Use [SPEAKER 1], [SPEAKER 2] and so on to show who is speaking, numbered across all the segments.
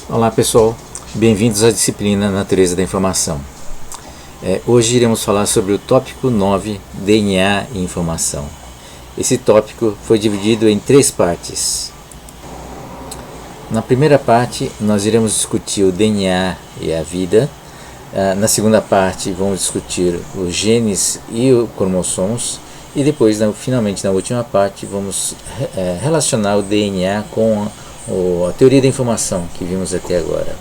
[SPEAKER 1] Olá pessoal, bem-vindos à disciplina Natureza da Informação. Hoje iremos falar sobre o tópico 9, DNA e Informação. Esse tópico foi dividido em 3 partes. Na primeira parte nós iremos discutir o DNA e a vida. Na segunda parte vamos discutir os genes e os cromossomos. E depois, finalmente na última parte, vamos relacionar o DNA com a teoria da informação que vimos até agora.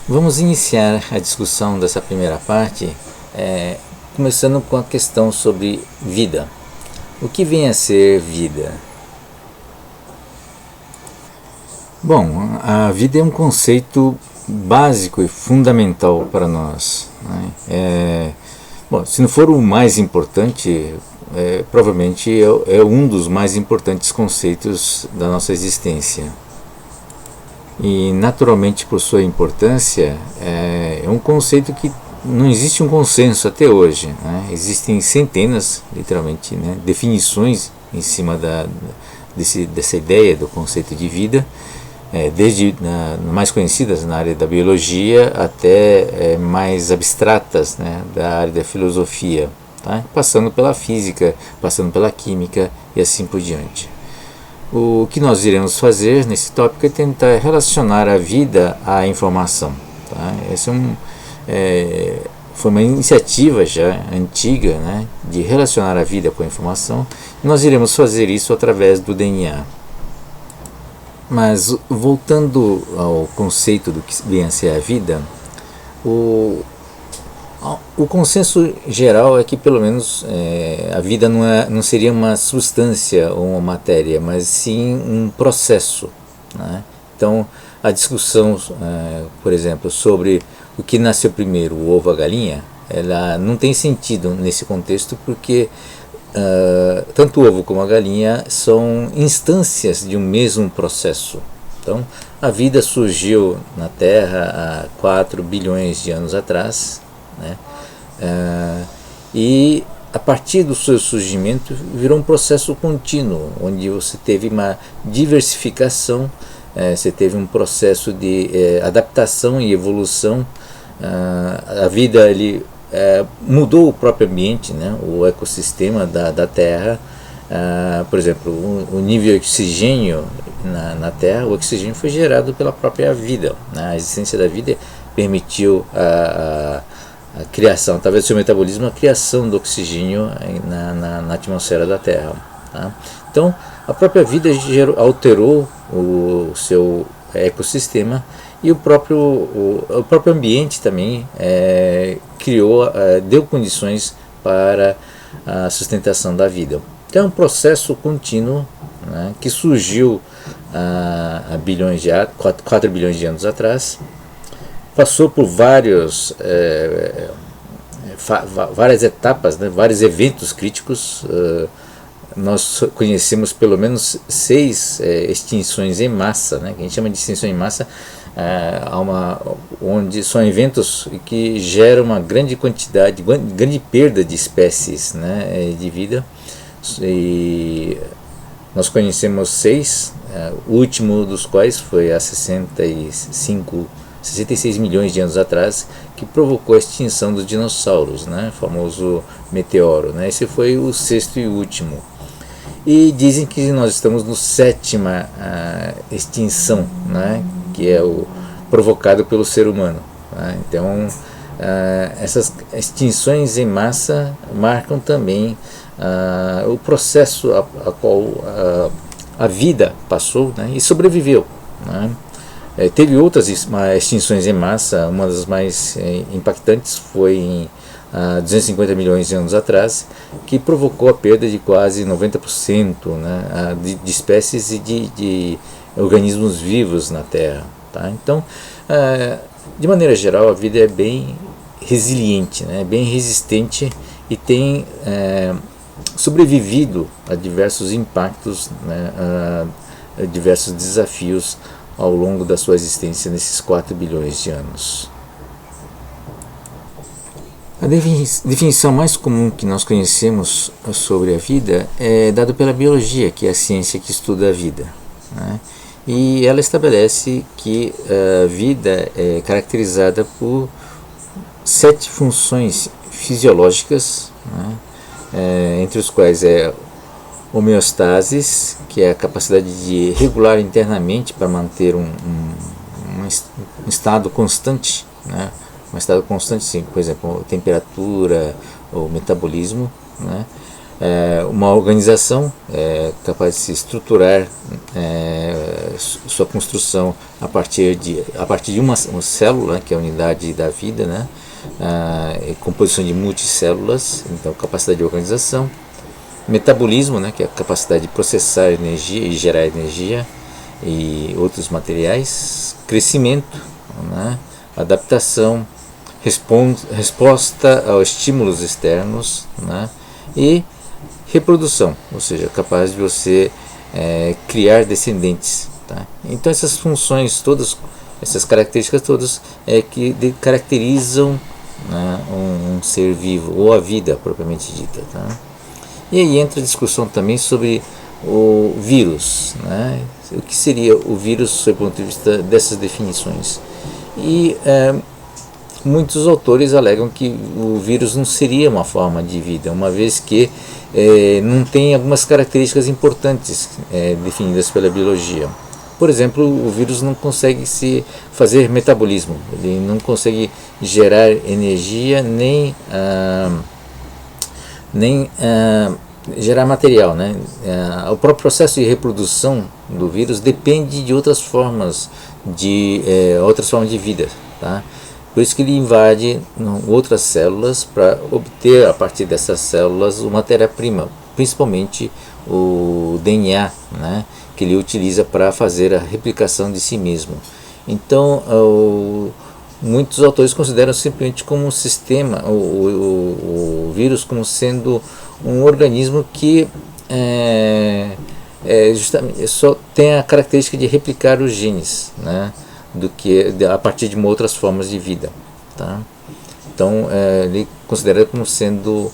[SPEAKER 1] Vamos iniciar a discussão dessa primeira parte começando com a questão sobre vida. O que vem a ser vida? Bom, a vida é um conceito básico e fundamental para nós, né? Bom, se não for o mais importante, provavelmente é um dos mais importantes conceitos da nossa existência. E naturalmente, por sua importância, é um conceito que não existe um consenso até hoje, né? Existem centenas, literalmente, né, definições em cima dessa ideia do conceito de vida, desde mais conhecidas na área da biologia até mais abstratas, né, da área da filosofia, tá? Passando pela física, passando pela química e assim por diante. O que nós iremos fazer nesse tópico é tentar relacionar a vida à informação, tá? Essa foi uma iniciativa já antiga, né, de relacionar a vida com a informação. Nós iremos fazer isso através do DNA. Mas voltando ao conceito do que vem a ser a vida, o consenso geral é que pelo menos a vida não seria uma substância ou uma matéria, mas sim um processo, né? Então a discussão, por exemplo, sobre o que nasceu primeiro, o ovo ou a galinha, ela não tem sentido nesse contexto, porque tanto o ovo como a galinha são instâncias de um mesmo processo. Então, a vida surgiu na Terra há 4 bilhões de anos atrás, né? E a partir do seu surgimento virou um processo contínuo, onde você teve uma diversificação, você teve um processo de adaptação e evolução. A vida mudou o próprio ambiente, né, o ecossistema da Terra. Por exemplo, o nível de oxigênio na Terra, o oxigênio foi gerado pela própria vida, né? A existência da vida permitiu a criação, através do seu metabolismo, a criação do oxigênio na atmosfera da Terra, tá? Então, a própria vida alterou o seu ecossistema, e o próprio ambiente também deu condições para a sustentação da vida. Então é um processo contínuo, né, que surgiu há 4 bilhões de anos atrás, passou por várias etapas, né, vários eventos críticos. Nós conhecemos pelo menos 6 extinções em massa, né, que a gente chama de extinção em massa, onde são eventos que geram uma grande quantidade, grande perda de espécies, né, de vida. E nós conhecemos 6, o último dos quais foi há 66 milhões de anos atrás, que provocou a extinção dos dinossauros, né, o famoso meteoro, né? Esse foi o 6º e último. E dizem que nós estamos no 7ª extinção, né, que é o provocado pelo ser humano, né? Então, essas extinções em massa marcam também o processo a qual a vida passou, né, e sobreviveu, né? Teve outras extinções em massa. Uma das mais impactantes foi em 250 milhões de anos atrás, que provocou a perda de quase 90%, né, de espécies e de organismos vivos na Terra, tá? Então, de maneira geral, a vida é bem resiliente, né, bem resistente, e tem sobrevivido a diversos impactos, né, a diversos desafios ao longo da sua existência nesses 4 bilhões de anos. A definição mais comum que nós conhecemos sobre a vida é dada pela biologia, que é a ciência que estuda a vida, né? E ela estabelece que a vida é caracterizada por 7 funções fisiológicas, né? Entre os quais é homeostasis, que é a capacidade de regular internamente para manter um estado constante, né? Um estado constante, sim, por exemplo, temperatura ou metabolismo, né? Uma organização capaz de se estruturar sua construção a partir de uma célula, né, que é a unidade da vida, né? Composição de multicélulas, então capacidade de organização. Metabolismo, né, que é a capacidade de processar energia e gerar energia e outros materiais. Crescimento, né? Adaptação, resposta aos estímulos externos, né? E reprodução, ou seja, capaz de você criar descendentes, tá? Então essas funções todas, essas características todas que caracterizam, né, um ser vivo, ou a vida propriamente dita, tá? E aí entra a discussão também sobre o vírus, né? O que seria o vírus sob o ponto de vista dessas definições. E muitos autores alegam que o vírus não seria uma forma de vida, uma vez que não tem algumas características importantes definidas pela biologia. Por exemplo, o vírus não consegue fazer metabolismo, ele não consegue gerar energia nem gerar material, né? O próprio processo de reprodução do vírus depende de outras formas de vida, tá? Por isso que ele invade outras células para obter a partir dessas células uma matéria-prima, principalmente o DNA, né, que ele utiliza para fazer a replicação de si mesmo. Então, muitos autores consideram simplesmente como um sistema, o vírus como sendo um organismo que justamente só tem a característica de replicar os genes, né, a partir de outras formas de vida, tá? Então ele considera como sendo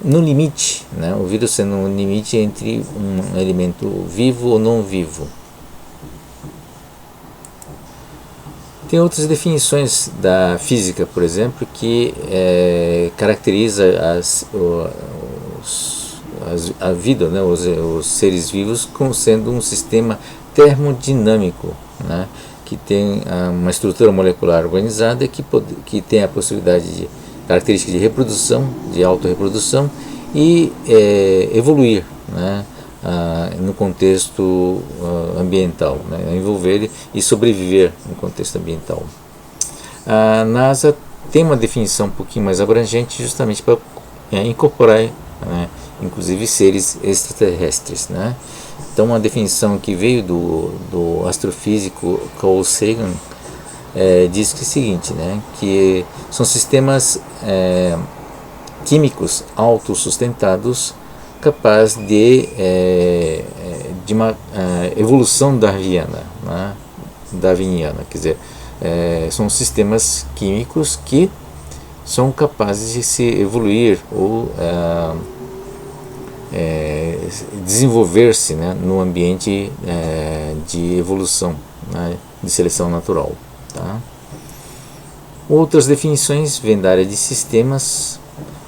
[SPEAKER 1] no limite, né, o vírus sendo um limite entre um elemento vivo ou não vivo. Tem outras definições da física, por exemplo, que caracteriza a vida, né, os seres vivos, como sendo um sistema termodinâmico, né, que tem uma estrutura molecular organizada e que tem a possibilidade de características de reprodução, de autorreprodução e evoluir, né, no contexto ambiental, né, envolver e sobreviver no contexto ambiental. A NASA tem uma definição um pouquinho mais abrangente, justamente para incorporar, né, inclusive seres extraterrestres, né? Então, uma definição que veio do astrofísico Carl Sagan diz que é o seguinte, né, que são sistemas químicos autossustentados capaz de uma evolução darwiniana, né? Quer dizer, são sistemas químicos que são capazes de se evoluir ou desenvolver-se, né, no ambiente de evolução, né, de seleção natural, tá? Outras definições vêm da área de sistemas.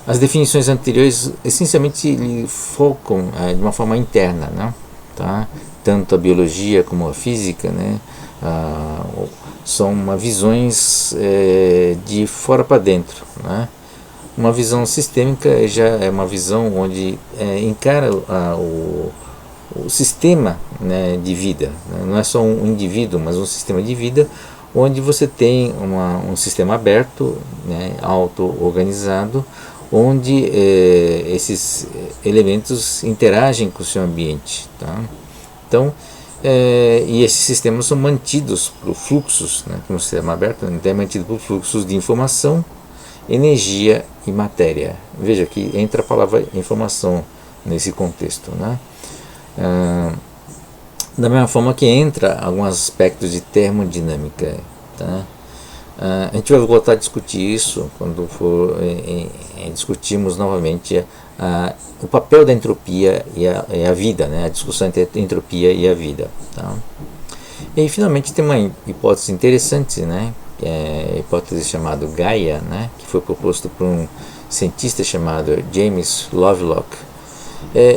[SPEAKER 1] As definições anteriores essencialmente focam de uma forma interna, né, tá? Tanto a biologia como a física, né, são visões de fora para dentro, né? Uma visão sistêmica já é uma visão onde encara o sistema, né, de vida, né? Não é só um indivíduo, mas um sistema de vida onde você tem um sistema aberto, né, auto-organizado, onde esses elementos interagem com o seu ambiente, tá? Então, e esses sistemas são mantidos por fluxos, né, como um sistema aberto, é mantido por fluxos de informação, energia e matéria. Veja que entra a palavra informação nesse contexto, né? Da mesma forma que entra alguns aspectos de termodinâmica, tá? A gente vai voltar a discutir isso quando for discutirmos novamente o papel da entropia e a vida, né? A discussão entre a entropia e a vida. Tá? E finalmente tem uma hipótese interessante, né? Que é a hipótese chamada Gaia, né? Que foi proposto por um cientista chamado James Lovelock,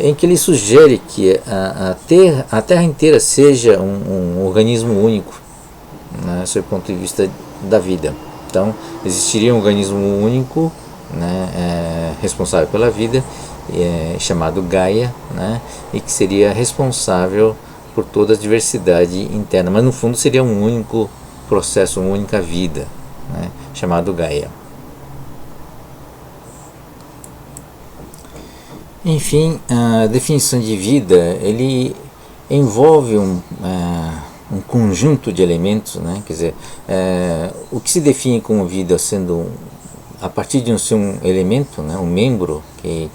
[SPEAKER 1] em que ele sugere que a Terra inteira seja um organismo único, né, sob o ponto de vista da vida. Então, existiria um organismo único, né, responsável pela vida, chamado Gaia, né, e que seria responsável por toda a diversidade interna, mas no fundo seria um único processo, uma única vida, né, chamado Gaia. Enfim, a definição de vida ele envolve um conjunto de elementos, né? Quer dizer, o que se define como vida sendo a partir de ser um elemento, né? Um membro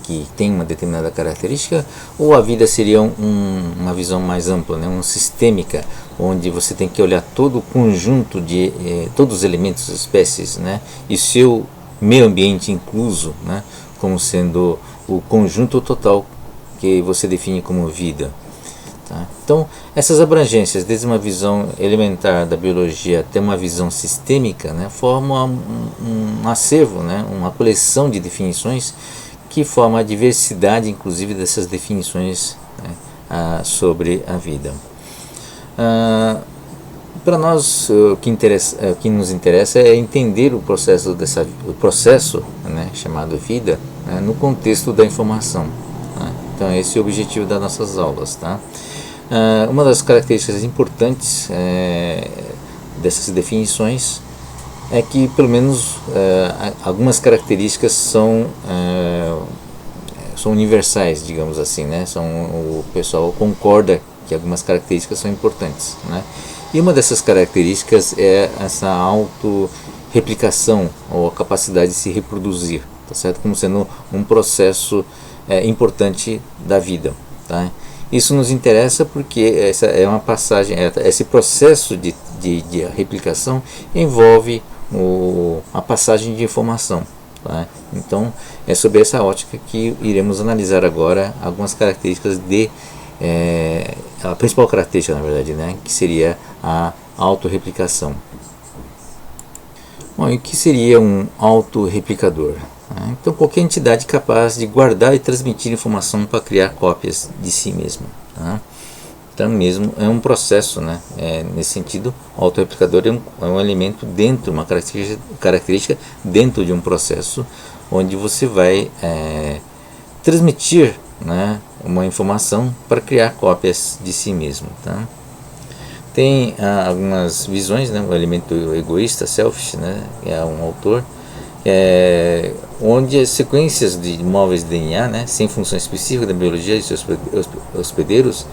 [SPEAKER 1] que tem uma determinada característica, ou a vida seria uma visão mais ampla, né? Uma sistêmica, onde você tem que olhar todo o conjunto de todos os elementos, espécies, né? E seu meio ambiente incluso, né? Como sendo o conjunto total que você define como vida. Tá? Então, essas abrangências, desde uma visão elementar da biologia até uma visão sistêmica, né, formam um acervo, né, uma coleção de definições que forma a diversidade, inclusive, dessas definições, né, sobre a vida. Para nós, o que nos interessa é entender o processo, né, chamado vida, né, no contexto da informação. Né? Então, esse é o objetivo das nossas aulas. Tá? Uma das características importantes dessas definições é que, pelo menos, algumas características são universais, digamos assim. Né? O pessoal concorda que algumas características são importantes. Né? E uma dessas características é essa autorreplicação, ou a capacidade de se reproduzir, tá certo? Como sendo um processo importante da vida. Tá? Isso nos interessa porque essa é uma passagem, esse processo de replicação envolve a passagem de informação. Tá? Então, é sobre essa ótica que iremos analisar agora algumas características a principal característica, na verdade, né, que seria a autorreplicação. Bom, e o que seria um autorreplicador? Então, qualquer entidade capaz de guardar e transmitir informação para criar cópias de si mesmo. Tá? Então, mesmo é um processo, né? Nesse sentido, o autorreplicador é um elemento dentro, uma característica dentro de um processo, onde você vai transmitir, né, uma informação para criar cópias de si mesmo. Tá? Tem algumas visões, né, o elemento egoísta, selfish, né, é um autor, onde as sequências de móveis de DNA, né, sem função específica da biologia e seus hospedeiros,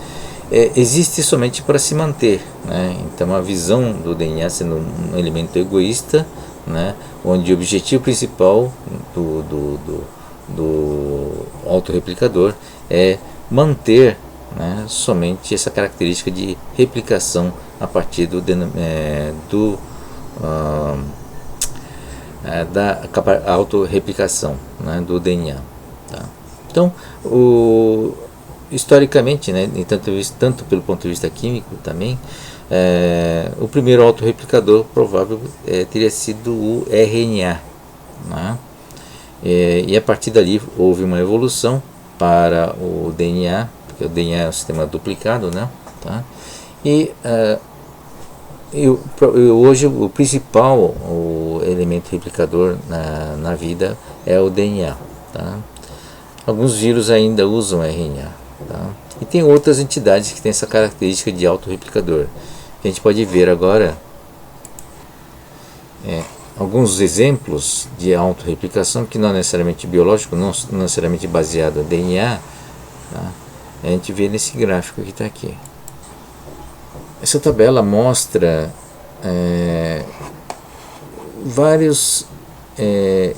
[SPEAKER 1] existe somente para se manter. Né? Então a visão do DNA sendo um elemento egoísta, né, onde o objetivo principal do autorreplicador é manter, né, somente essa característica de replicação a partir da autorreplicação, né, do DNA. Tá? Então, historicamente, né, tanto pelo ponto de vista químico também, o primeiro autorreplicador provável teria sido o RNA. Né? E a partir dali houve uma evolução para o DNA, porque o DNA é um sistema duplicado, né? Tá? E hoje o principal elemento replicador na vida é o DNA. Tá? Alguns vírus ainda usam RNA. Tá? E tem outras entidades que têm essa característica de autorreplicador. A gente pode ver agora alguns exemplos de autorreplicação que não é necessariamente biológico, não necessariamente baseado em DNA. Tá? A gente vê nesse gráfico que está aqui. Essa tabela mostra vários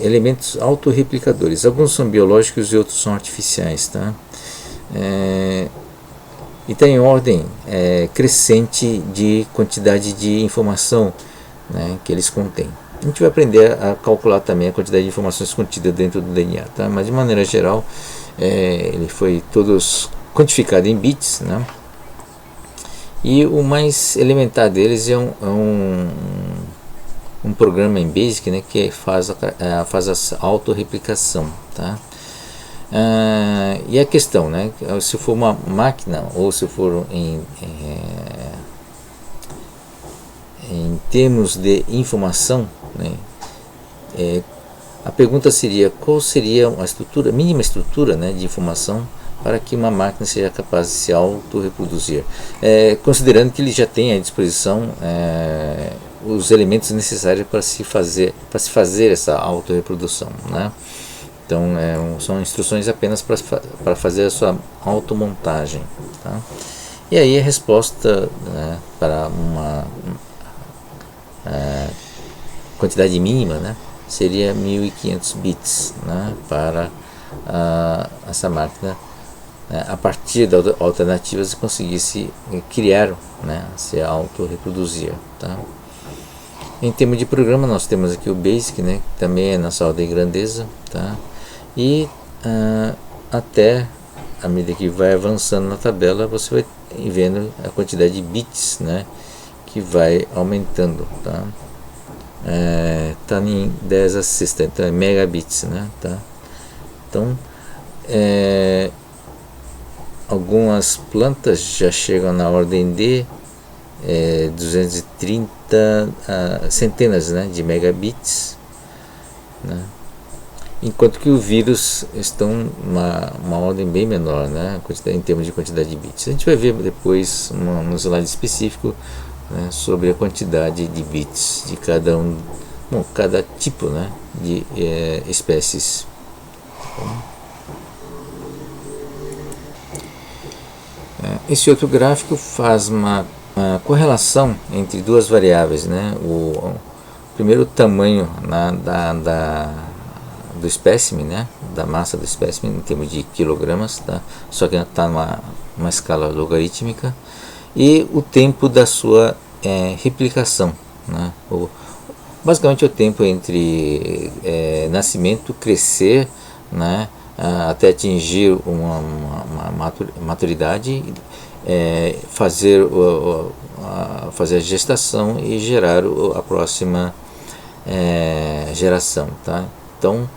[SPEAKER 1] elementos autorreplicadores. Alguns são biológicos e outros são artificiais. Tá? E está em ordem crescente de quantidade de informação, né, que eles contêm. A gente vai aprender a calcular também a quantidade de informações contidas dentro do DNA, tá? Mas de maneira geral, ele foi todos quantificado em bits, né? E o mais elementar deles é um programa em BASIC, né, que faz a autorreplicação, tá? E a questão, né, se for uma máquina ou se for em termos de informação, né, a pergunta seria qual seria a mínima estrutura, né, de informação para que uma máquina seja capaz de se autorreproduzir, considerando que ele já tem à disposição os elementos necessários para se fazer essa autorreprodução, né? Então são instruções apenas para fazer a sua automontagem, tá? E aí a resposta, né, para uma quantidade mínima, né, seria 1500 bits, né, para essa máquina, a partir de alternativas, conseguisse criar, né, se autorreproduzir, tá? Em termos de programa, nós temos aqui o BASIC, né, que também é nossa ordem de grandeza, tá? E até à medida que vai avançando na tabela, você vai vendo a quantidade de bits, né, que vai aumentando, tá? Tá em 10 a sexta, então é megabits, né, tá? Então algumas plantas já chegam na ordem de 230 centenas, né, de megabits, né? Enquanto que o vírus estão uma ordem bem menor, né, em termos de quantidade de bits. A gente vai ver depois um slide específico, né, sobre a quantidade de bits de cada tipo, né, de espécies. Esse outro gráfico faz uma correlação entre duas variáveis, né? Primeiro, o tamanho do espécime, né? Da massa do espécime em termos de quilogramas, tá? Só que está numa escala logarítmica, e o tempo da sua replicação, né? Basicamente o tempo entre nascimento, crescer, né, até atingir uma maturidade, fazer a gestação e gerar a próxima geração, tá? Então,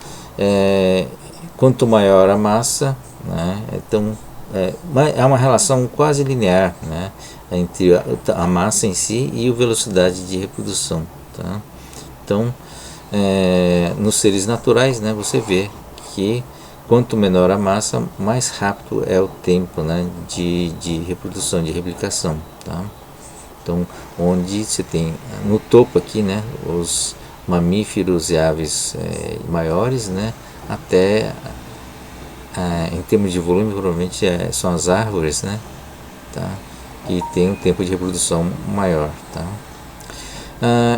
[SPEAKER 1] quanto maior a massa, né, então é uma relação quase linear, né, entre a massa em si e a velocidade de reprodução, tá? Então, nos seres naturais, né, você vê que quanto menor a massa, mais rápido é o tempo, né, de reprodução, de replicação, tá? Então, onde você tem no topo aqui, né, os mamíferos e aves maiores, né, até em termos de volume, provavelmente são as árvores, né, tá? Que tem um tempo de reprodução maior, tá?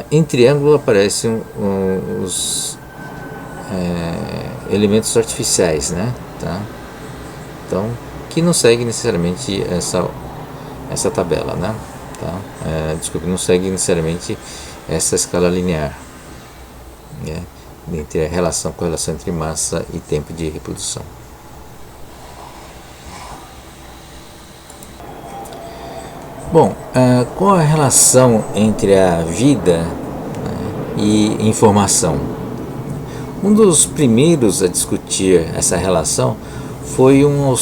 [SPEAKER 1] Em triângulo aparecem os elementos artificiais, né, tá? Então, que não segue necessariamente essa tabela, né, tá? Desculpe, não segue necessariamente essa escala linear, né, entre correlação entre massa e tempo de reprodução. Bom, qual a relação entre a vida, né, e informação? Um dos primeiros a discutir essa relação foi um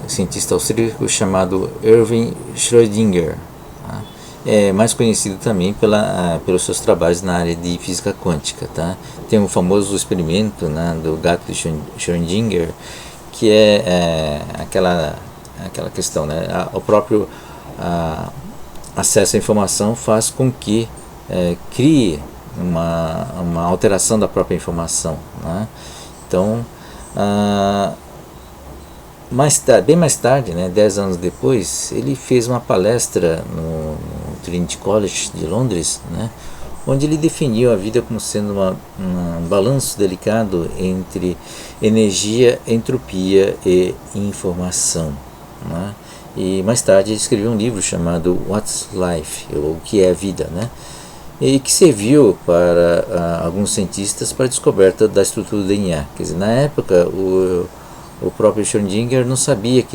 [SPEAKER 1] cientista austríaco chamado Erwin Schrödinger, tá? Mais conhecido também pelos seus trabalhos na área de física quântica, tá? Tem um famoso experimento, né, do gato de Schrödinger, que é aquela questão, né, o próprio acesso à informação faz com que crie uma alteração da própria informação, né? Então, bem mais tarde, né, 10 anos depois, ele fez uma palestra no Trinity College de Londres, né, onde ele definiu a vida como sendo um balanço delicado entre energia, entropia e informação, né? E mais tarde ele escreveu um livro chamado What's Life, ou O que é a Vida, né? e que serviu para alguns cientistas para a descoberta da estrutura do DNA. Quer dizer, na época o próprio Schrödinger não sabia,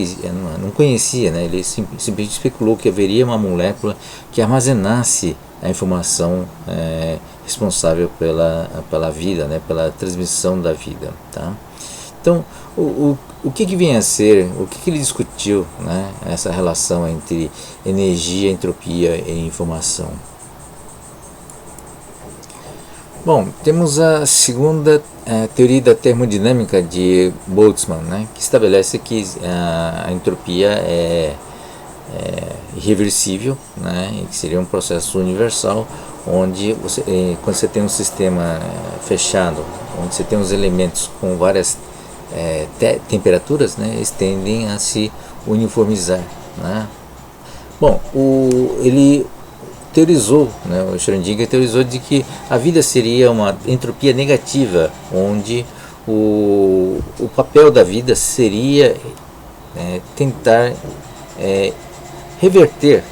[SPEAKER 1] não conhecia, né? Ele simplesmente especulou que haveria uma molécula que armazenasse a informação responsável pela vida, né? Pela transmissão da vida. Tá? Então, o que vem a ser, o que ele discutiu, né? Essa relação entre energia, entropia e informação? Bom, temos a segunda teoria da termodinâmica de Boltzmann, né, que estabelece que a entropia é irreversível, né, que seria um processo universal, onde quando você tem um sistema fechado, onde você tem os elementos com várias temperaturas, né, eles tendem a se uniformizar. Né. Bom, ele teorizou, né, o Schrödinger teorizou de que a vida seria uma entropia negativa, onde o papel da vida seria tentar reverter,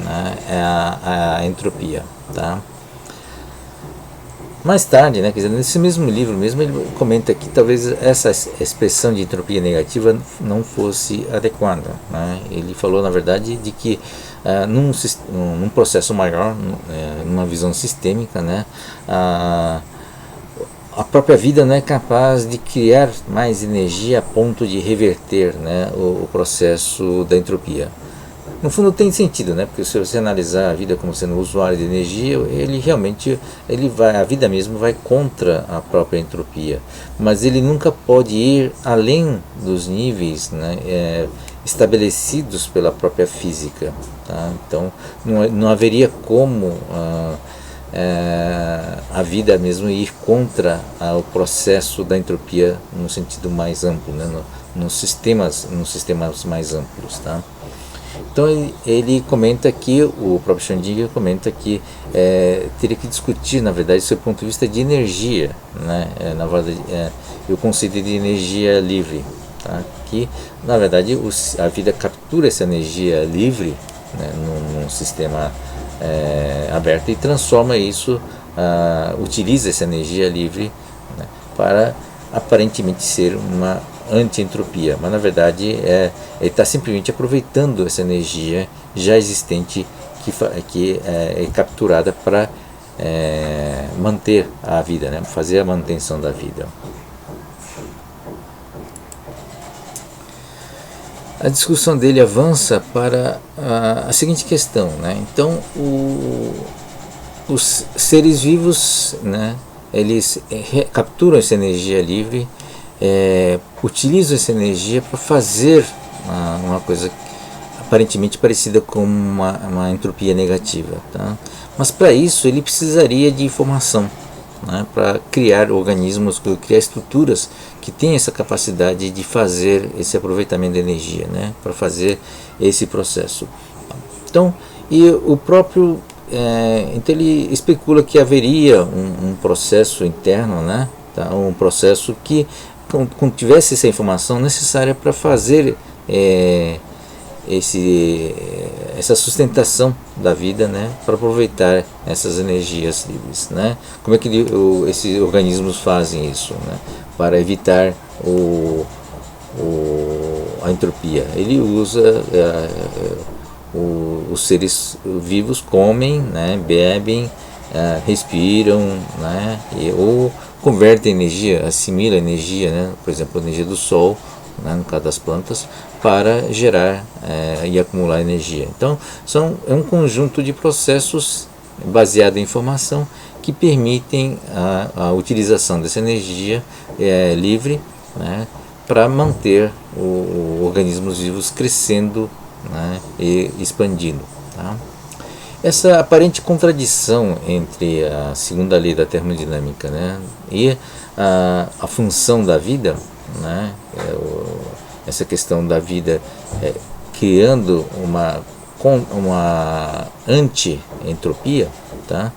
[SPEAKER 1] né, a entropia. Tá? Mais tarde, né, quer dizer, nesse mesmo livro mesmo, ele comenta que talvez essa expressão de entropia negativa não fosse adequada. Né? Ele falou, na verdade, de que num processo maior, numa visão sistêmica, né, a própria vida não é capaz de criar mais energia a ponto de reverter, né, o processo da entropia. No fundo tem sentido, né? Porque se você analisar a vida como sendo usuário de energia, ele realmente, a vida mesmo vai contra a própria entropia, mas ele nunca pode ir além dos níveis, né, estabelecidos pela própria física. Tá? Então não haveria como a vida mesmo ir contra o processo da entropia no sentido mais amplo, né? Nos sistemas mais amplos. Tá? Então ele comenta que, o próprio Schrödinger comenta que teria que discutir, na verdade, do seu ponto de vista de energia, né? Na verdade, o conceito de energia livre, tá? Que na verdade a vida captura essa energia livre, né, num sistema aberto e transforma isso, utiliza essa energia livre, né, para aparentemente ser uma anti-entropia, mas na verdade ele está simplesmente aproveitando essa energia já existente que é capturada para manter a vida, né? Fazer a manutenção da vida. A discussão dele avança para a seguinte questão, né? Então os seres vivos, né, eles capturam essa energia livre, utilizam essa energia para fazer uma coisa aparentemente parecida com uma entropia negativa. Tá? Mas para isso ele precisaria de informação, né, para criar organismos, criar estruturas que têm essa capacidade de fazer esse aproveitamento da energia, né, para fazer esse processo. Então, e o próprio então ele especula que haveria um processo interno, né, tá, um processo que quando tivesse essa informação necessária para fazer essa sustentação da vida, né, para aproveitar essas energias livres, né? Como é que esses organismos fazem isso, né, para evitar a entropia? Ele usa os seres vivos comem, né, bebem, respiram, né, ou converte energia, assimila energia, né, por exemplo, a energia do sol, né, no caso das plantas, para gerar e acumular energia. Então, é um conjunto de processos baseado em informação que permitem a utilização dessa energia livre, né, para manter organismos vivos crescendo, né, e expandindo. Tá? Essa aparente contradição entre a segunda lei da termodinâmica, né, e a função da vida, né, essa questão da vida criando uma anti-entropia, tá,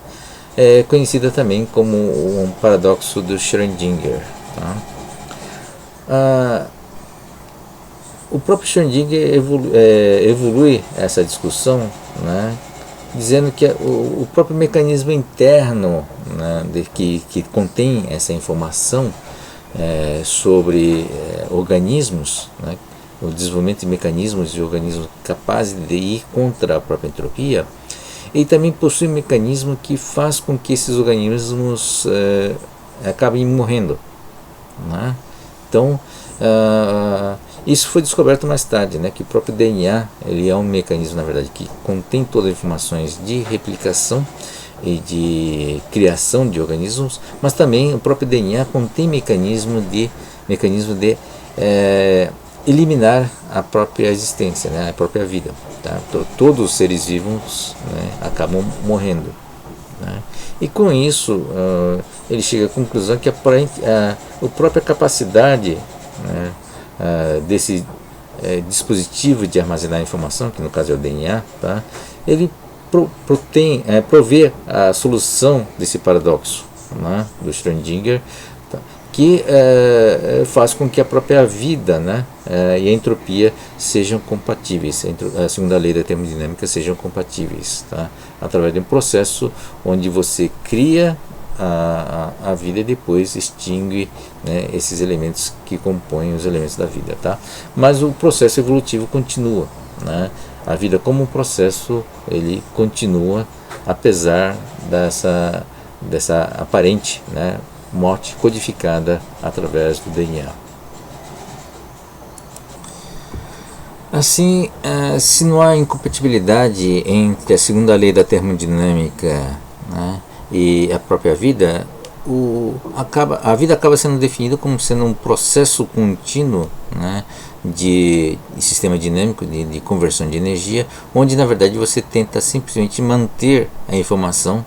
[SPEAKER 1] é conhecida também como um paradoxo do Schrödinger. Tá? O próprio Schrödinger evolui essa discussão, né, dizendo que o próprio mecanismo interno, né, que contém essa informação sobre organismos, né, o desenvolvimento de mecanismos de organismos capazes de ir contra a própria entropia, ele também possui um mecanismo que faz com que esses organismos acabem morrendo, né? Então, isso foi descoberto mais tarde, né, que o próprio DNA ele é um mecanismo, na verdade, que contém todas as informações de replicação e de criação de organismos, mas também o próprio DNA contém mecanismo de eliminar a própria existência, né, a própria vida. Tá? Todos os seres vivos, né, acabam morrendo. Né? E com isso ele chega à conclusão que a própria capacidade, né, desse dispositivo de armazenar informação, que no caso é o DNA, tá? Ele provê a solução desse paradoxo, né, do Schrödinger, tá? Que faz com que a própria vida, né, e a entropia sejam compatíveis, a segunda lei da termodinâmica sejam compatíveis, tá? Através de um processo onde você cria a vida e depois extingue, né, esses elementos que compõem os elementos da vida, tá? Mas o processo evolutivo continua, né? A vida como um processo ele continua apesar dessa aparente, né, morte codificada através do DNA. Assim, se não há incompatibilidade entre a segunda lei da termodinâmica, né, e a própria vida, a vida acaba sendo definida como sendo um processo contínuo, né, de sistema dinâmico de conversão de energia, onde na verdade você tenta simplesmente manter a informação,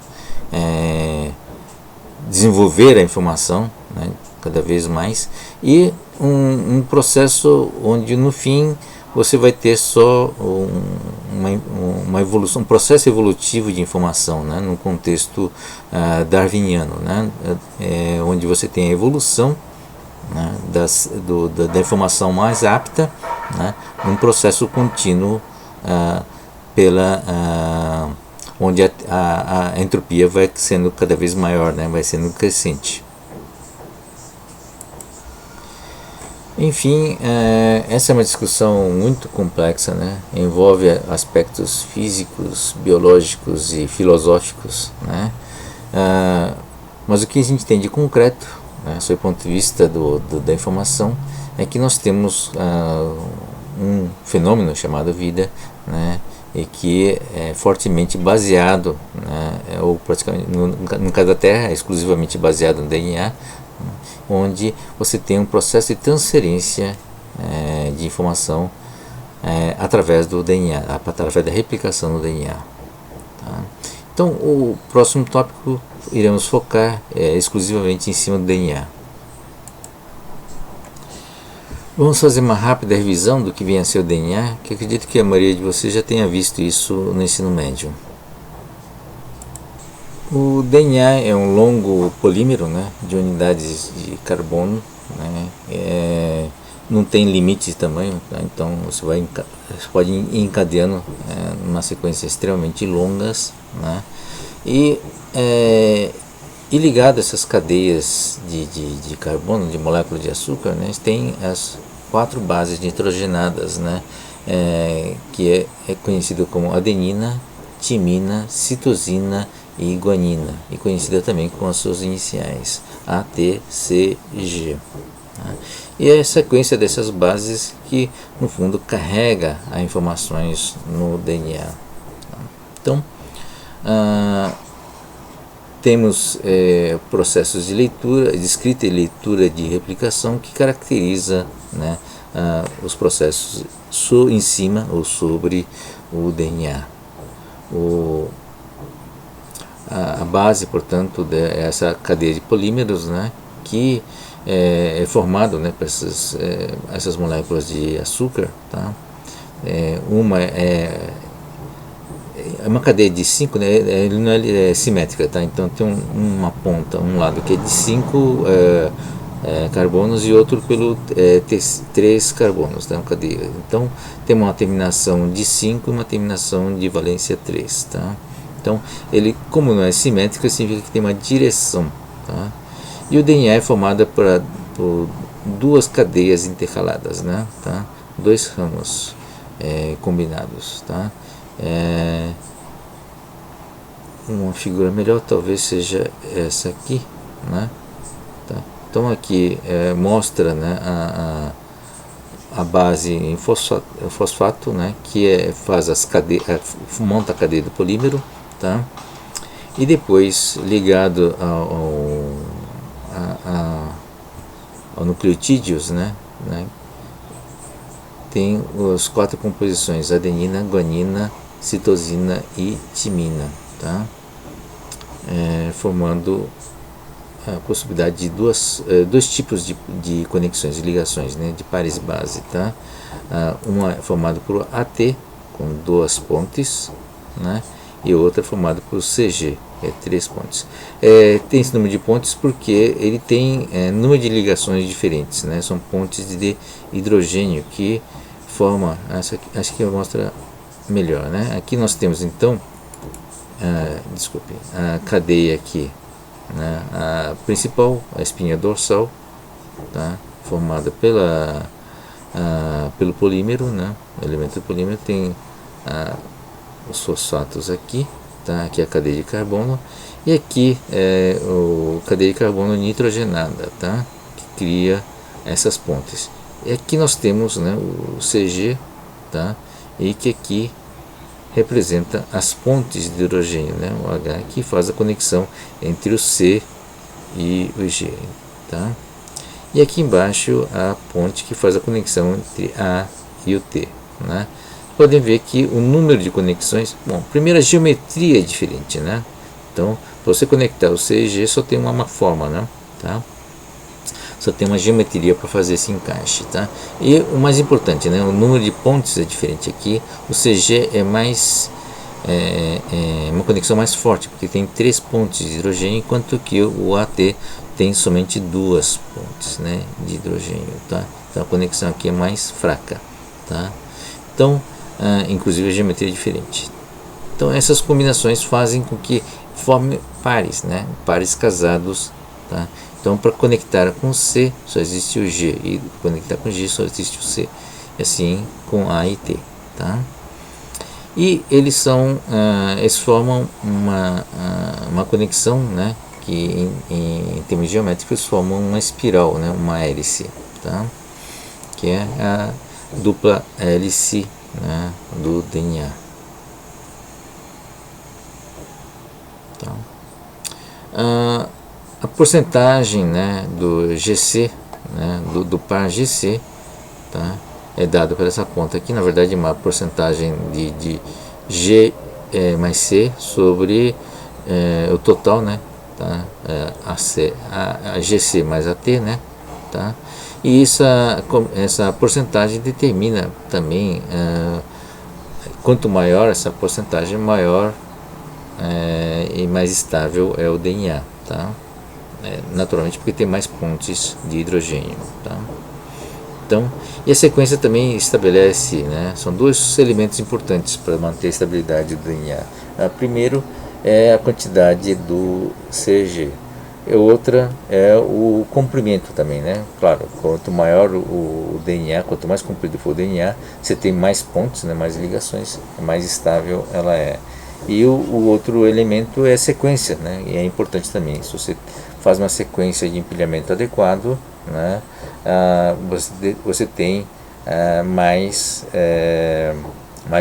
[SPEAKER 1] desenvolver a informação, né, cada vez mais, e um processo onde no fim você vai ter só uma evolução, um processo evolutivo de informação, né, num contexto darwiniano, né, onde você tem a evolução, né, da informação mais apta, né, num processo contínuo onde a entropia vai sendo cada vez maior, né, vai sendo crescente. Enfim, essa é uma discussão muito complexa, né? Envolve aspectos físicos, biológicos e filosóficos, né? Mas o que a gente tem de concreto, né, sob o ponto de vista da informação, é que nós temos um fenômeno chamado vida, né, e que é fortemente baseado, né, ou praticamente, no caso da Terra, é exclusivamente baseado no DNA, onde você tem um processo de transferência de informação através do DNA, através da replicação do DNA. Tá? Então, o próximo tópico iremos focar exclusivamente em cima do DNA. Vamos fazer uma rápida revisão do que vem a ser o DNA, que acredito que a maioria de vocês já tenha visto isso no ensino médio. O DNA é um longo polímero, né, de unidades de carbono, né, não tem limite de tamanho, tá? Então você pode ir encadeando numa sequência extremamente longas, né, e ligado a essas cadeias de carbono, de moléculas de açúcar, né, tem as 4 bases nitrogenadas, né, que é conhecido como adenina, timina, citosina e guanina, e conhecida também com as suas iniciais A, T, C e G. Tá? E é a sequência dessas bases que, no fundo, carrega as informações no DNA. Tá? Então, temos processos de leitura, de escrita e leitura de replicação que caracteriza, né, os processos em cima ou sobre o DNA. A base, portanto, dessa cadeia de polímeros, né, que é formado, né, por essas moléculas de açúcar. Tá? Uma é uma cadeia de 5, né, ele não é simétrica, tá? Então tem uma ponta, um lado que é de 5 carbonos e outro pelo 3 carbonos, tá? Cadeia. Então tem uma terminação de 5 e uma terminação de valência 3. Tá? Então, ele, como não é simétrico, significa que tem uma direção, tá? E o DNA é formado por duas cadeias intercaladas, né? Tá? Dois ramos combinados, tá? Uma figura melhor talvez seja essa aqui, né? Tá? Então aqui mostra, né, a base em fosfato, né, que faz monta a cadeia do polímero, tá? E depois ligado ao nucleotídeos, né, tem as 4 composições: adenina, guanina, citosina e timina, tá? Formando a possibilidade de dois tipos de conexões, de ligações, né, de pares base, tá? Uma é formada por AT, com 2 pontes, né, e outra é formada por CG, 3 pontes. Tem esse número de pontes porque ele tem número de ligações diferentes, né, são pontes de hidrogênio que forma, acho que mostra melhor, né? Aqui nós temos então, a cadeia aqui, né, a principal, a espinha dorsal, tá, formada pelo polímero, né, o elemento do polímero. Tem os fosfatos aqui, tá, aqui é a cadeia de carbono, e aqui é a cadeia de carbono nitrogenada, tá, que cria essas pontes. E aqui nós temos, né, o CG, tá, e que aqui representa as pontes de hidrogênio, né, o H, que faz a conexão entre o C e o G, tá? E aqui embaixo a ponte que faz a conexão entre A e o T, né? Podem ver que o número de conexões, bom, primeiro a geometria é diferente, né? Então, para você conectar o C e G só tem uma forma, né? Tá? Só tem uma geometria para fazer esse encaixe, tá? E o mais importante, né, o número de pontes é diferente aqui. O CG é mais uma conexão mais forte, porque tem 3 pontes de hidrogênio, enquanto que o AT tem somente 2 pontes, né, de hidrogênio, tá? Então a conexão aqui é mais fraca, tá? Então, inclusive a geometria é diferente. Então essas combinações fazem com que forme pares, né, pares casados, tá? Então, para conectar com C só existe o G, e conectar com G só existe o C, e assim com A e T, tá? E eles formam uma conexão, né, que em termos geométricos formam uma espiral, né, uma hélice, tá? Que é a dupla hélice, né, do DNA. Tá? A porcentagem, né, do GC, né, do par GC, tá, é dado por essa conta aqui. Na verdade é uma porcentagem de G mais C sobre o total, né, tá, a GC mais a T, né, tá? E essa porcentagem determina também, quanto maior essa porcentagem, maior e mais estável é o DNA, tá? Naturalmente porque tem mais pontes de hidrogênio, tá? Então, e a sequência também estabelece, né, são 2 elementos importantes para manter a estabilidade do DNA. Primeiro é a quantidade do CG, e outra é o comprimento também, né? Claro, quanto maior o DNA, quanto mais comprido for o DNA, você tem mais pontes, né, mais ligações, mais estável ela é. E o outro elemento é a sequência, né? E é importante também. Se você faz uma sequência de empilhamento adequado, né, você tem mais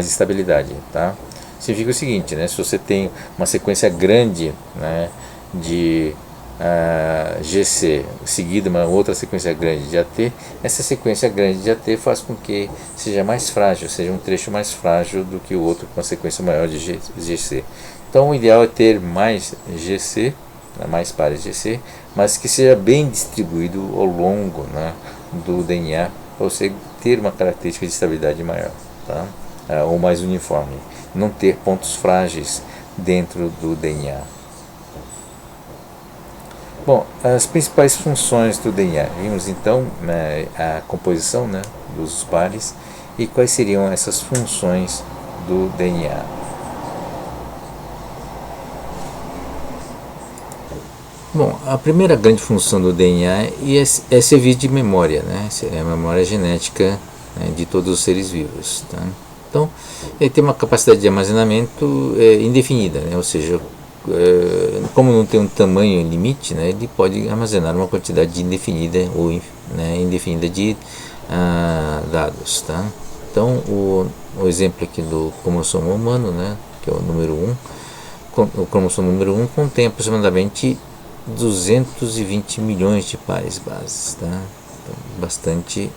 [SPEAKER 1] estabilidade, tá? Significa o seguinte, né? Se você tem uma sequência grande, né, de GC seguida uma outra sequência grande de AT, essa sequência grande de AT faz com que seja mais frágil, seja um trecho mais frágil do que o outro com uma sequência maior de GC. Então o ideal é ter mais GC, mais pares GC, mas que seja bem distribuído ao longo, né, do DNA, para você ter uma característica de estabilidade maior, tá? Ou mais uniforme, não ter pontos frágeis dentro do DNA. Bom, as principais funções do DNA. Vimos então, né, a composição, né, dos pares e quais seriam essas funções do DNA. Bom, a primeira grande função do DNA é servir de memória, né? É a memória genética, né, de todos os seres vivos. Tá? Então, ele tem uma capacidade de armazenamento indefinida, né? Ou seja, como não tem um tamanho limite, né, ele pode armazenar uma quantidade indefinida ou né, indefinida de dados. Tá? Então, o exemplo aqui do cromossomo humano, né, que é o número 1, o cromossomo número 1 contém aproximadamente 220 milhões de pares bases, tá? Então, bastante,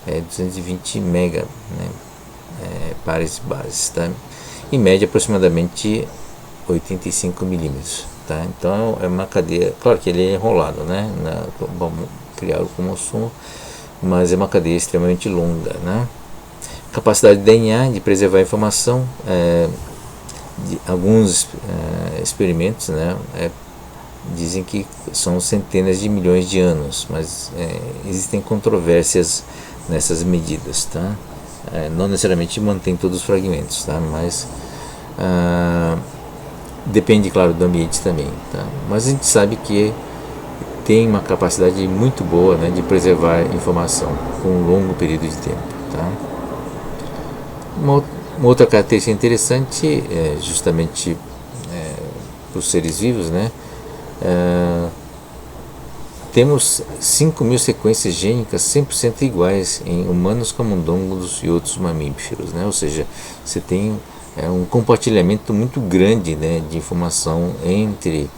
[SPEAKER 1] 220 mega, né, pares bases, tá? Em média aproximadamente 85 milímetros, tá? Então é uma cadeia, claro que ele é enrolado, né? Vamos criar o cromossomo, mas é uma cadeia extremamente longa, né? Capacidade do DNA de preservar a informação, alguns experimentos, né, dizem que são centenas de milhões de anos, mas existem controvérsias nessas medidas, tá? Não necessariamente mantém todos os fragmentos, tá? Mas depende, claro, do ambiente também, tá? Mas a gente sabe que tem uma capacidade muito boa, né, de preservar informação por um longo período de tempo, tá? Uma outra característica interessante é justamente para os seres vivos, né? Temos 5.000 sequências gênicas 100% iguais em humanos, camundongos e outros mamíferos, né? Ou seja, você tem um compartilhamento muito grande, né, de informação entre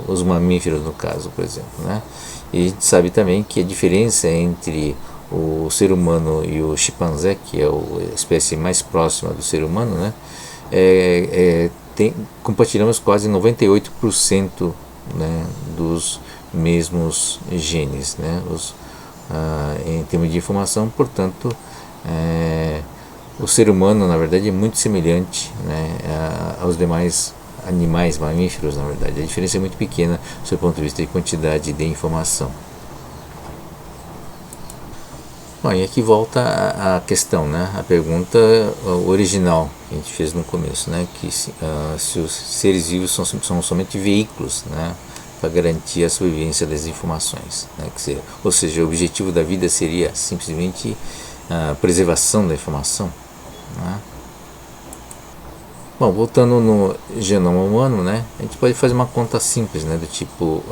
[SPEAKER 1] os mamíferos, no caso, por exemplo, né? E a gente sabe também que a diferença entre o ser humano e o chimpanzé, que é a espécie mais próxima do ser humano, né, compartilhamos quase 98%, né, dos mesmos genes, né, em termos de informação. Portanto, o ser humano, na verdade, é muito semelhante, né, aos demais animais mamíferos. Na verdade, a diferença é muito pequena do seu ponto de vista de quantidade de informação. Bom, e aqui volta a questão, né? A pergunta original que a gente fez no começo, né? Que se os seres vivos são somente veículos, né, para garantir a sobrevivência das informações, né? Ou seja, o objetivo da vida seria simplesmente a preservação da informação, né? Bom, voltando no genoma humano, né? A gente pode fazer uma conta simples, né? Do tipo,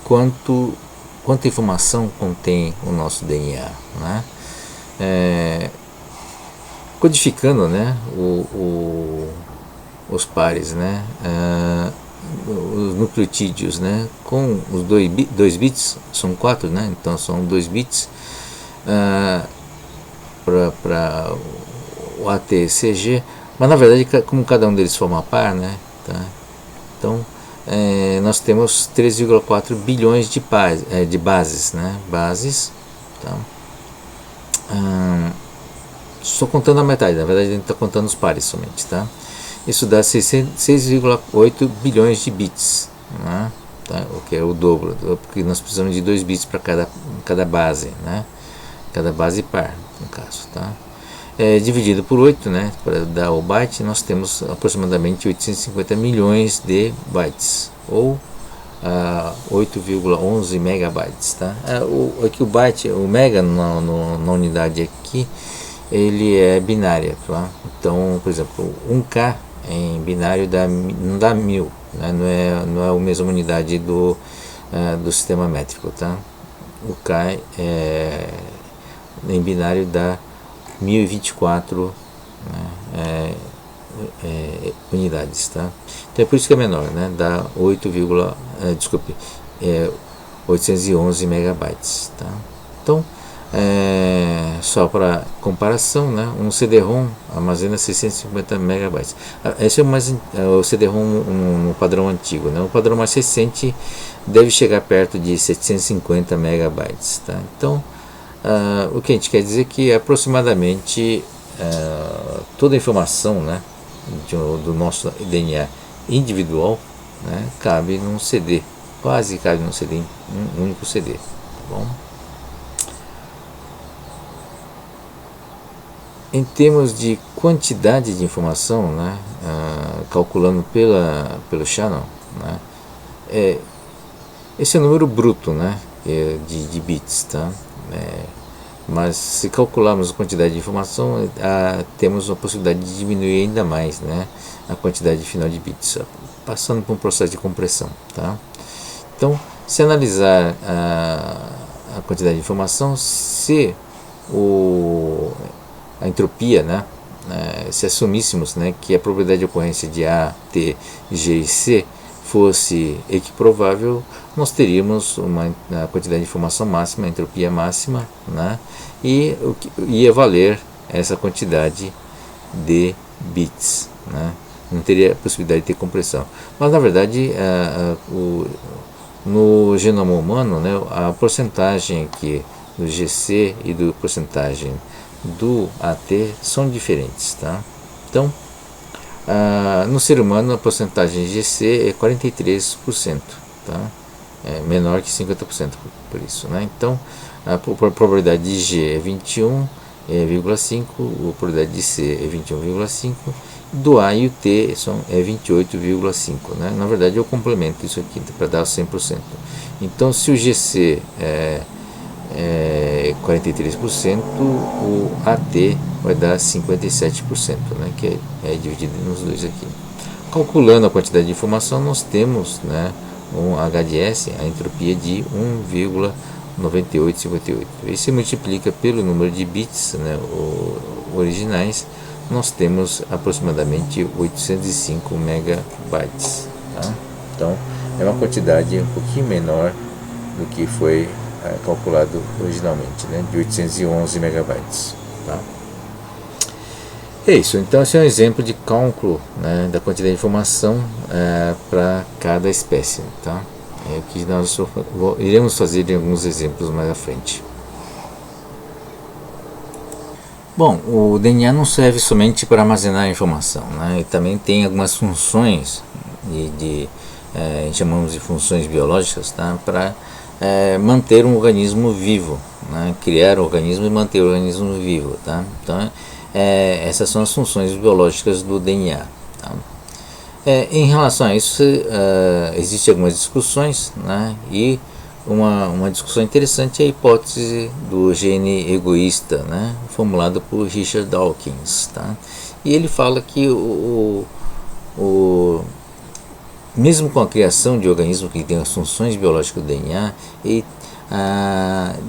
[SPEAKER 1] quanta informação contém o nosso DNA, né? Codificando, né, os pares, né, os nucleotídeos, né, com os 2 bits, são 4, né, então são 2 bits para o ATCG, mas na verdade, como cada um deles forma par, né, tá? Então nós temos 3,4 bilhões de bases, né, tá? Só contando a metade, na verdade a gente está contando os pares somente, tá? Isso dá 6,8 bilhões de bits, né? Tá? O que é o dobro, porque nós precisamos de 2 bits para cada base, né? Cada base par, no caso, tá? Dividido por 8, né? Para dar o byte, nós temos aproximadamente 850 milhões de bytes, ou 8,11 megabytes, tá? Aqui o byte, o mega na unidade aqui, ele é binária, tá? Então, por exemplo, 1K em binário não dá 1000, né? Não é a mesma unidade do sistema métrico, tá? O K em binário dá 1024, né, unidades, tá? Então é por isso que é menor, né? Dá 811 megabytes, tá? Então, só para comparação, né, um CD-ROM armazena 650 megabytes. Esse é o CD-ROM no padrão antigo, né? O padrão mais recente deve chegar perto de 750 megabytes, tá? Então, o que a gente quer dizer é que aproximadamente toda a informação, né, do nosso DNA individual, né, cabe num CD, quase cabe num CD, um único CD, tá bom? Em termos de quantidade de informação, né, calculando pelo Shannon, né, Esse é o número bruto, né, de bits, tá? Mas se calcularmos a quantidade de informação, temos a possibilidade de diminuir ainda mais, né, a quantidade final de bits, passando por um processo de compressão, tá? Então, se analisar a quantidade de informação, se a entropia, né, se assumíssemos, né, que a probabilidade de ocorrência de A, T, G e C fosse equiprovável, nós teríamos a quantidade de informação máxima, a entropia máxima, né, e o que ia valer essa quantidade de bits, né. Não teria possibilidade de ter compressão. Mas na verdade, no genoma humano, né, a porcentagem aqui do GC e do porcentagem do AT são diferentes, tá? Então, no ser humano a porcentagem GC é 43%, tá? É menor que 50% por isso, né? Então, a probabilidade de G é 21,5, a probabilidade de C é 21,5, do A e o T é 28,5, né? Na verdade eu complemento isso aqui para dar 100%. Então, se o GC é 43%, o AT vai dar 57%, né, que é dividido nos dois aqui. Calculando a quantidade de informação, nós temos, né, um HDS, a entropia de 1,9858. E se multiplica pelo número de bits, né, originais, nós temos aproximadamente 805 megabytes. Tá? Então, é uma quantidade um pouquinho menor do que foi calculado originalmente, né, de 811 megabytes. Tá? É isso, então esse é um exemplo de cálculo, né, da quantidade de informação para cada espécie. Tá? É o que nós iremos fazer em alguns exemplos mais à frente. Bom, o DNA não serve somente para armazenar a informação, né? Ele também tem algumas funções, chamamos de funções biológicas, tá? Para manter um organismo vivo, né? Criar um organismo e manter o organismo vivo. Tá? Então, essas são as funções biológicas do DNA. Tá? Em relação a isso, existem algumas discussões, né? E uma discussão interessante é a hipótese do gene egoísta, né, formulada por Richard Dawkins. Tá? E ele fala que mesmo com a criação de organismos que têm as funções biológicas do DNA,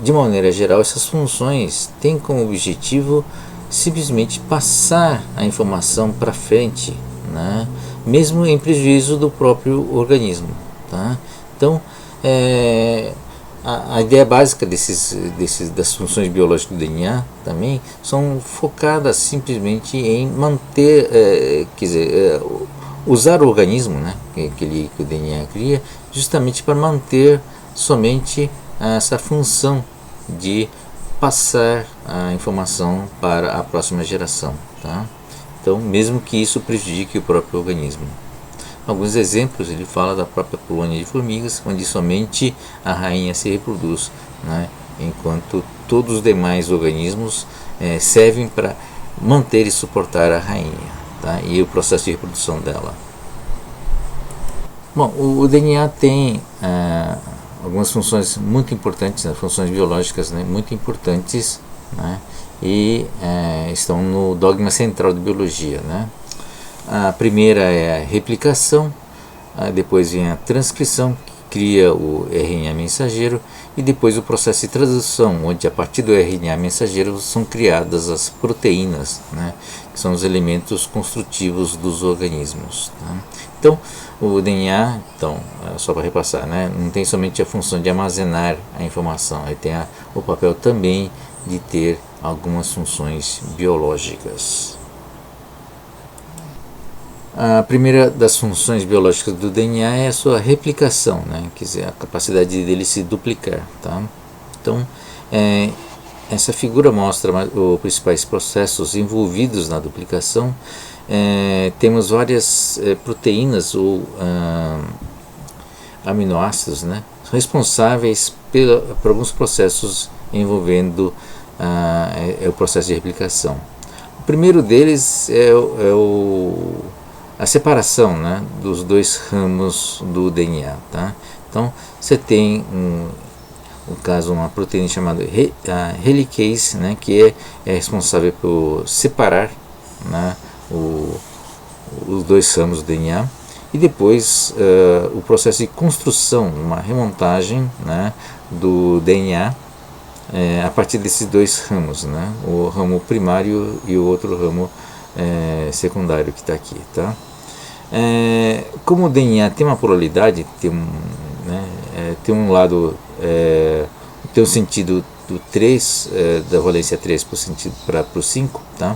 [SPEAKER 1] de maneira geral, essas funções têm como objetivo simplesmente passar a informação para frente, né, mesmo em prejuízo do próprio organismo. Tá? Então, a ideia básica das funções biológicas do DNA também são focadas simplesmente em manter, usar o organismo, né, que o DNA cria, justamente para manter somente essa função de passar a informação para a próxima geração. Tá? Então, mesmo que isso prejudique o próprio organismo. Alguns exemplos, ele fala da própria colônia de formigas, onde somente a rainha se reproduz, né, enquanto todos os demais organismos servem para manter e suportar a rainha, tá, e o processo de reprodução dela. Bom, o DNA tem algumas funções muito importantes, né, funções biológicas, né, muito importantes, né, e estão no dogma central da biologia, né. A primeira é a replicação, depois vem a transcrição, que cria o RNA mensageiro, e depois o processo de tradução, onde a partir do RNA mensageiro são criadas as proteínas, né, que são os elementos construtivos dos organismos. Tá? Então, o DNA, só para repassar, né, não tem somente a função de armazenar a informação, ele tem o papel também de ter algumas funções biológicas. A primeira das funções biológicas do DNA é a sua replicação, né? Quer dizer, a capacidade dele se duplicar. Tá? Então, essa figura mostra os principais processos envolvidos na duplicação. Temos várias proteínas ou aminoácidos, né, responsáveis por alguns processos envolvendo o processo de replicação. O primeiro deles é a separação, né, dos dois ramos do DNA. Tá? Então você tem no caso uma proteína chamada helicase, né, que é responsável por separar, né, os dois ramos do DNA, e depois o processo de construção, uma remontagem, né, do DNA a partir desses dois ramos, né, o ramo primário e o outro ramo secundário que está aqui, tá? Como o DNA tem uma polaridade, tem um lado, tem um sentido do 3, da valência 3 para o sentido para o 5, tá?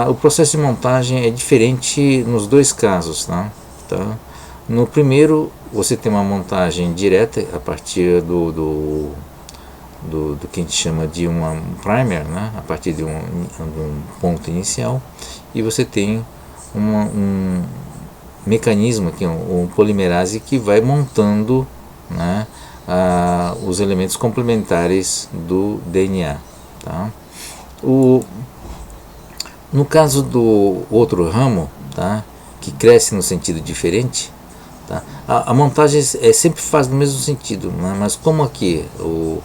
[SPEAKER 1] O processo de montagem é diferente nos dois casos, tá? No primeiro, você tem uma montagem direta a partir do que a gente chama de um primer, né? A partir de um ponto inicial, e você tem um mecanismo aqui, um polimerase que vai montando, né, os elementos complementares do DNA, tá? No caso do outro ramo, tá, que cresce no sentido diferente, tá, a montagem sempre faz no mesmo sentido, né, mas como aqui o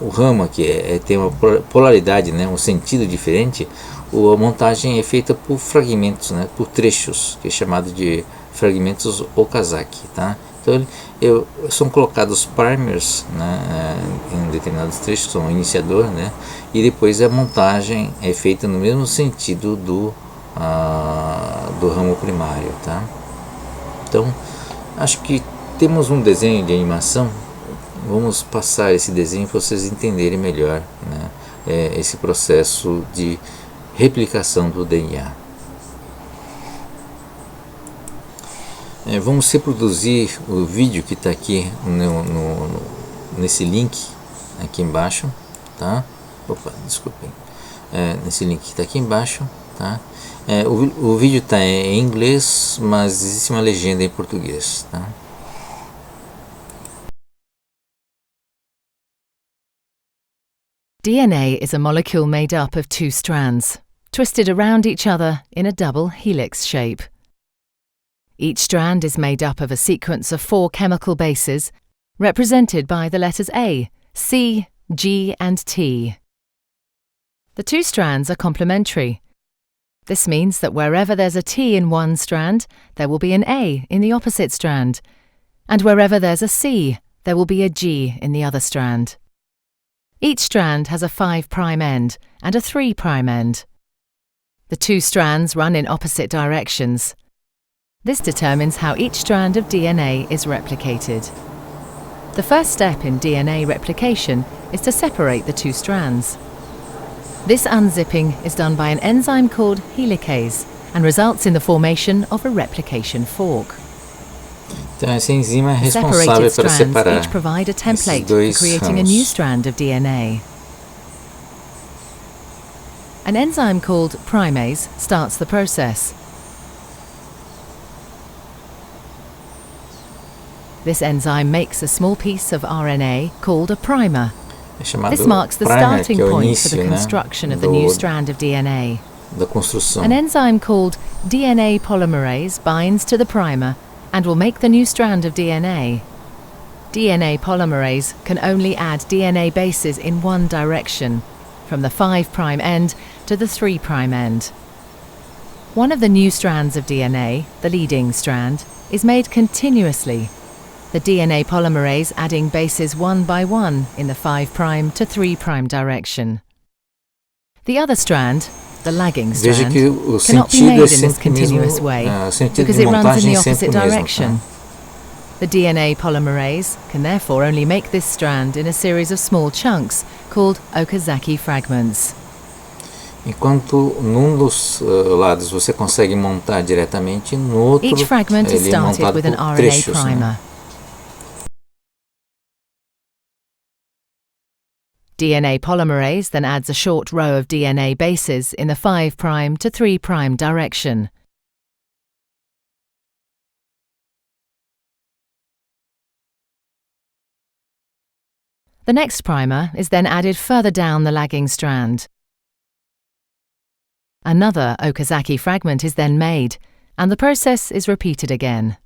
[SPEAKER 1] ramo aqui tem uma polaridade, né, um sentido diferente, a montagem é feita por fragmentos, né, por trechos, que é chamado de fragmentos Okazaki, tá? Então são colocados primers, né, em determinados trechos, são iniciador, né, e depois a montagem é feita no mesmo sentido do ramo primário, tá? Então acho que temos um desenho de animação. Vamos passar esse desenho para vocês entenderem melhor, né, esse processo de replicação do DNA. Vamos reproduzir o vídeo que está aqui nesse link aqui embaixo, tá? Opa, desculpem. Nesse link que está aqui embaixo, tá? O vídeo está em inglês, mas existe uma legenda em português, tá?
[SPEAKER 2] DNA is a molecule made up of two strands, twisted around each other in a double helix shape. Each strand is made up of a sequence of 4 chemical bases, represented by the letters A, C, G, and T. The two strands are complementary. This means that wherever there's a T in one strand, there will be an A in the opposite strand, and wherever there's a C, there will be a G in the other strand. Each strand has a 5' end and a 3' end. The two strands run in opposite directions. This determines how each strand of DNA is replicated. The first step in DNA replication is to separate the two strands. This unzipping is done by an enzyme called helicase and results in the formation of a replication fork.
[SPEAKER 1] Então essa enzima é
[SPEAKER 2] The
[SPEAKER 1] responsável
[SPEAKER 2] separated
[SPEAKER 1] para
[SPEAKER 2] strands
[SPEAKER 1] separar
[SPEAKER 2] each provide a
[SPEAKER 1] esses
[SPEAKER 2] template for
[SPEAKER 1] dois
[SPEAKER 2] creating a new
[SPEAKER 1] ramos.
[SPEAKER 2] strand of DNA. An enzyme called primase starts the process. This enzyme makes a small piece of RNA called a primer.
[SPEAKER 1] É chamado
[SPEAKER 2] This marks the
[SPEAKER 1] primer,
[SPEAKER 2] starting
[SPEAKER 1] que é o
[SPEAKER 2] point
[SPEAKER 1] início,
[SPEAKER 2] for the
[SPEAKER 1] né,
[SPEAKER 2] construction of the new strand of DNA.
[SPEAKER 1] da construção.
[SPEAKER 2] An enzyme called DNA polymerase binds to the primer and will make the new strand of DNA. DNA polymerase can only add DNA bases in one direction, from the 5' end to the 3' end. One of the new strands of DNA, the leading strand, is made continuously, the DNA polymerase adding bases one by one in the 5' to 3' direction. The other strand, the lagging
[SPEAKER 1] Veja
[SPEAKER 2] strand,
[SPEAKER 1] que o
[SPEAKER 2] cannot be
[SPEAKER 1] sentido
[SPEAKER 2] made
[SPEAKER 1] é
[SPEAKER 2] in this
[SPEAKER 1] sempre o
[SPEAKER 2] continuous
[SPEAKER 1] mesmo,
[SPEAKER 2] way
[SPEAKER 1] o sentido
[SPEAKER 2] because
[SPEAKER 1] de
[SPEAKER 2] it runs in
[SPEAKER 1] montagem
[SPEAKER 2] the
[SPEAKER 1] é sempre
[SPEAKER 2] opposite
[SPEAKER 1] o mesmo,
[SPEAKER 2] direction.
[SPEAKER 1] tá?
[SPEAKER 2] The DNA polymerase can therefore only make this strand in a series of small chunks called Okazaki fragments.
[SPEAKER 1] Enquanto num dos lados você consegue montar diretamente, no outro
[SPEAKER 2] Each fragment is
[SPEAKER 1] ele é
[SPEAKER 2] started
[SPEAKER 1] montado
[SPEAKER 2] with an
[SPEAKER 1] por
[SPEAKER 2] RNA
[SPEAKER 1] trechos, né?
[SPEAKER 2] primer. DNA polymerase then adds a short row of DNA bases in the 5' to 3' direction. The next primer is then added further down the lagging strand. Another Okazaki fragment is then made, and the process is repeated again.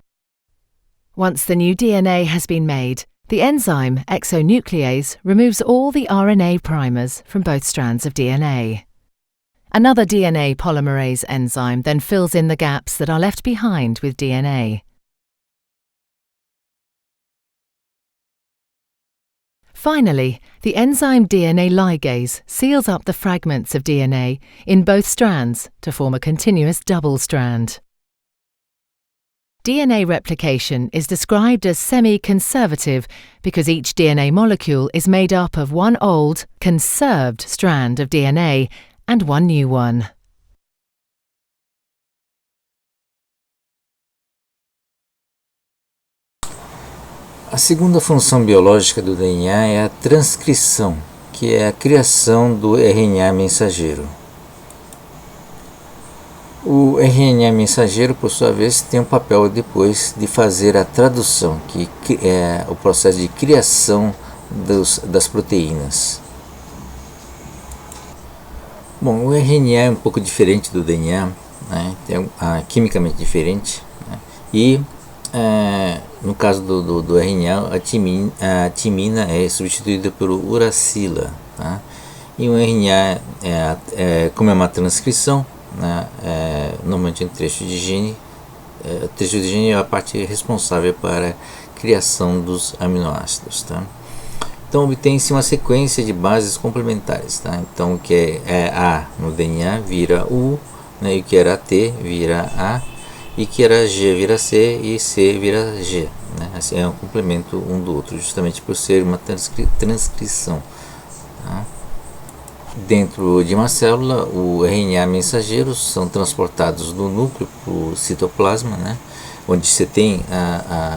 [SPEAKER 2] Once the new DNA has been made, the enzyme exonuclease removes all the RNA primers from both strands of DNA. Another DNA polymerase enzyme then fills in the gaps that are left behind with DNA. Finally, the enzyme DNA ligase seals up the fragments of DNA in both strands to form a continuous double strand. DNA replication is described as semi-conservative because each DNA molecule is made up of one old, conserved strand of DNA and one new one.
[SPEAKER 1] A segunda função biológica do DNA é a transcrição, que é a criação do RNA mensageiro. O RNA mensageiro, por sua vez, tem um papel depois de fazer a tradução, que é o processo de criação das proteínas. Bom, o RNA é um pouco diferente do DNA, né? Quimicamente diferente, né? E no caso do RNA, a timina é substituída por uracila, tá? E o RNA, como é uma transcrição, né, normalmente um trecho de gene, é a parte responsável para a criação dos aminoácidos, tá? Então obtém-se uma sequência de bases complementares, tá? Então o que é A no DNA vira U, né, e o que era T vira A, e que era G vira C e C vira G, né? Assim, é um complemento um do outro, justamente por ser uma transcrição, tá? Dentro de uma célula, o RNA mensageiros são transportados do núcleo para o citoplasma, né? Onde você tem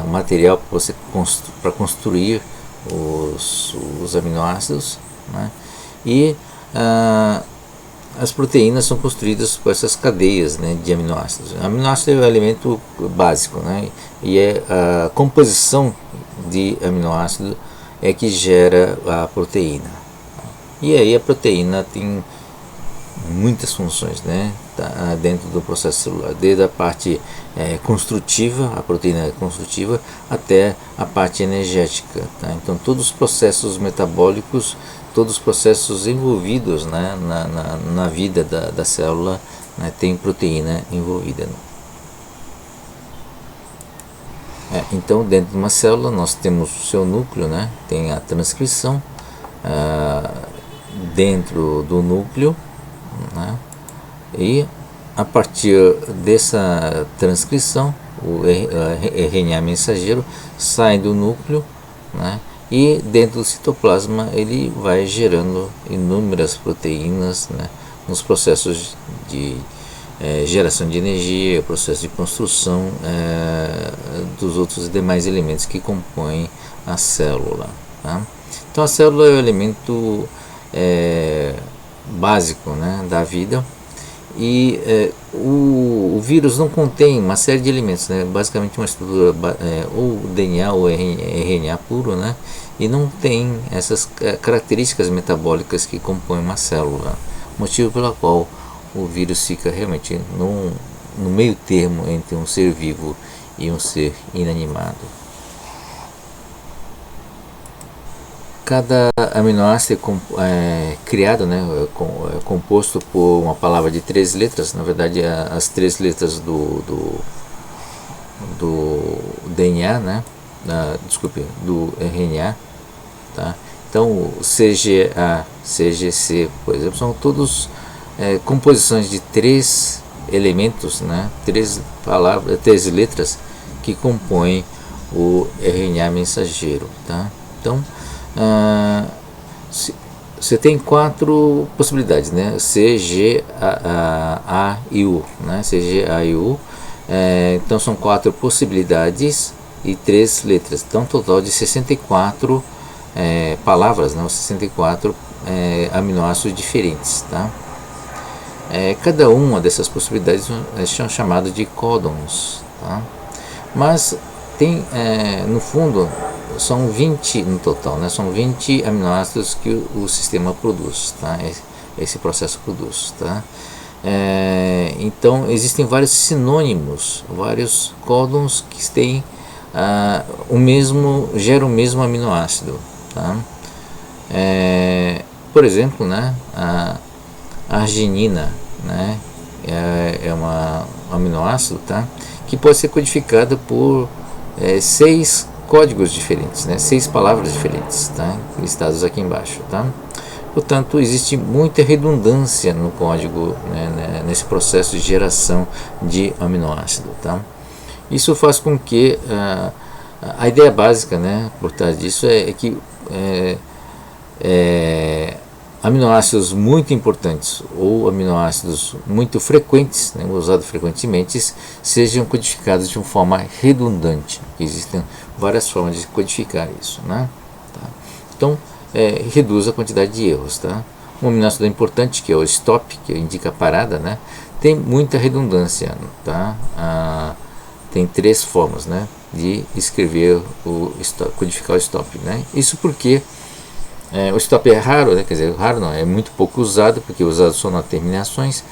[SPEAKER 1] o material para construir os aminoácidos, né? E as proteínas são construídas por essas cadeias, né, de aminoácidos. O aminoácido é o elemento básico, né, e a composição de aminoácido é que gera a proteína. E aí a proteína tem muitas funções, né, dentro do processo celular, desde a parte construtiva, a proteína construtiva, até a parte energética, tá? Então todos os processos metabólicos, todos os processos envolvidos, né, na vida da célula, né, tem proteína envolvida. Então dentro de uma célula nós temos o seu núcleo, né, tem a transcrição, dentro do núcleo, né, e a partir dessa transcrição o RNA mensageiro sai do núcleo, né, e dentro do citoplasma ele vai gerando inúmeras proteínas, né, nos processos de geração de energia, processo de construção dos outros demais elementos que compõem a célula, tá? Então a célula é o elemento básico, né, da vida, e o vírus não contém uma série de elementos, né, basicamente uma estrutura ou DNA ou RNA puro, né, e não tem essas características metabólicas que compõem uma célula, motivo pelo qual o vírus fica realmente no meio termo entre um ser vivo e um ser inanimado. Cada aminoácido criado, né, é composto por uma palavra de 3 letras, na verdade as 3 letras do DNA, né, do RNA, tá? Então o CGA, CGC, por exemplo, são todos composições de 3 elementos, né, 3 letras que compõem o RNA mensageiro, tá? Então você tem 4 possibilidades, né? C, G, A e U, né? C, G, A e U. Então são 4 possibilidades e 3 letras. Então um total de 64 palavras, né? 64 aminoácidos diferentes, tá? Cada uma dessas possibilidades são chamadas de códons, tá? Mas tem, no fundo, são 20 no total, né? São 20 aminoácidos que o sistema produz, tá? Esse processo produz, tá? Então existem vários sinônimos, vários códons que têm geram o mesmo aminoácido, tá? Por exemplo, né, a arginina, né, é um aminoácido, tá, que pode ser codificado por 6 códigos diferentes, né, 6 palavras diferentes, tá, listados aqui embaixo, tá? Portanto, existe muita redundância no código, né, nesse processo de geração de aminoácido, tá? Isso faz com que a ideia básica, né, por trás disso é que aminoácidos muito importantes ou aminoácidos muito frequentes, né, usados frequentemente, sejam codificados de uma forma redundante. Existem várias formas de codificar isso, né? Tá? Então, reduz a quantidade de erros, tá? Um aminoácido importante, que é o stop, que indica a parada, né, tem muita redundância, tá? Tem 3 formas, né, de escrever codificar o stop, né? Isso porque o stop é raro, né? Quer dizer, raro não, é muito pouco usado, porque é usado só nas terminações,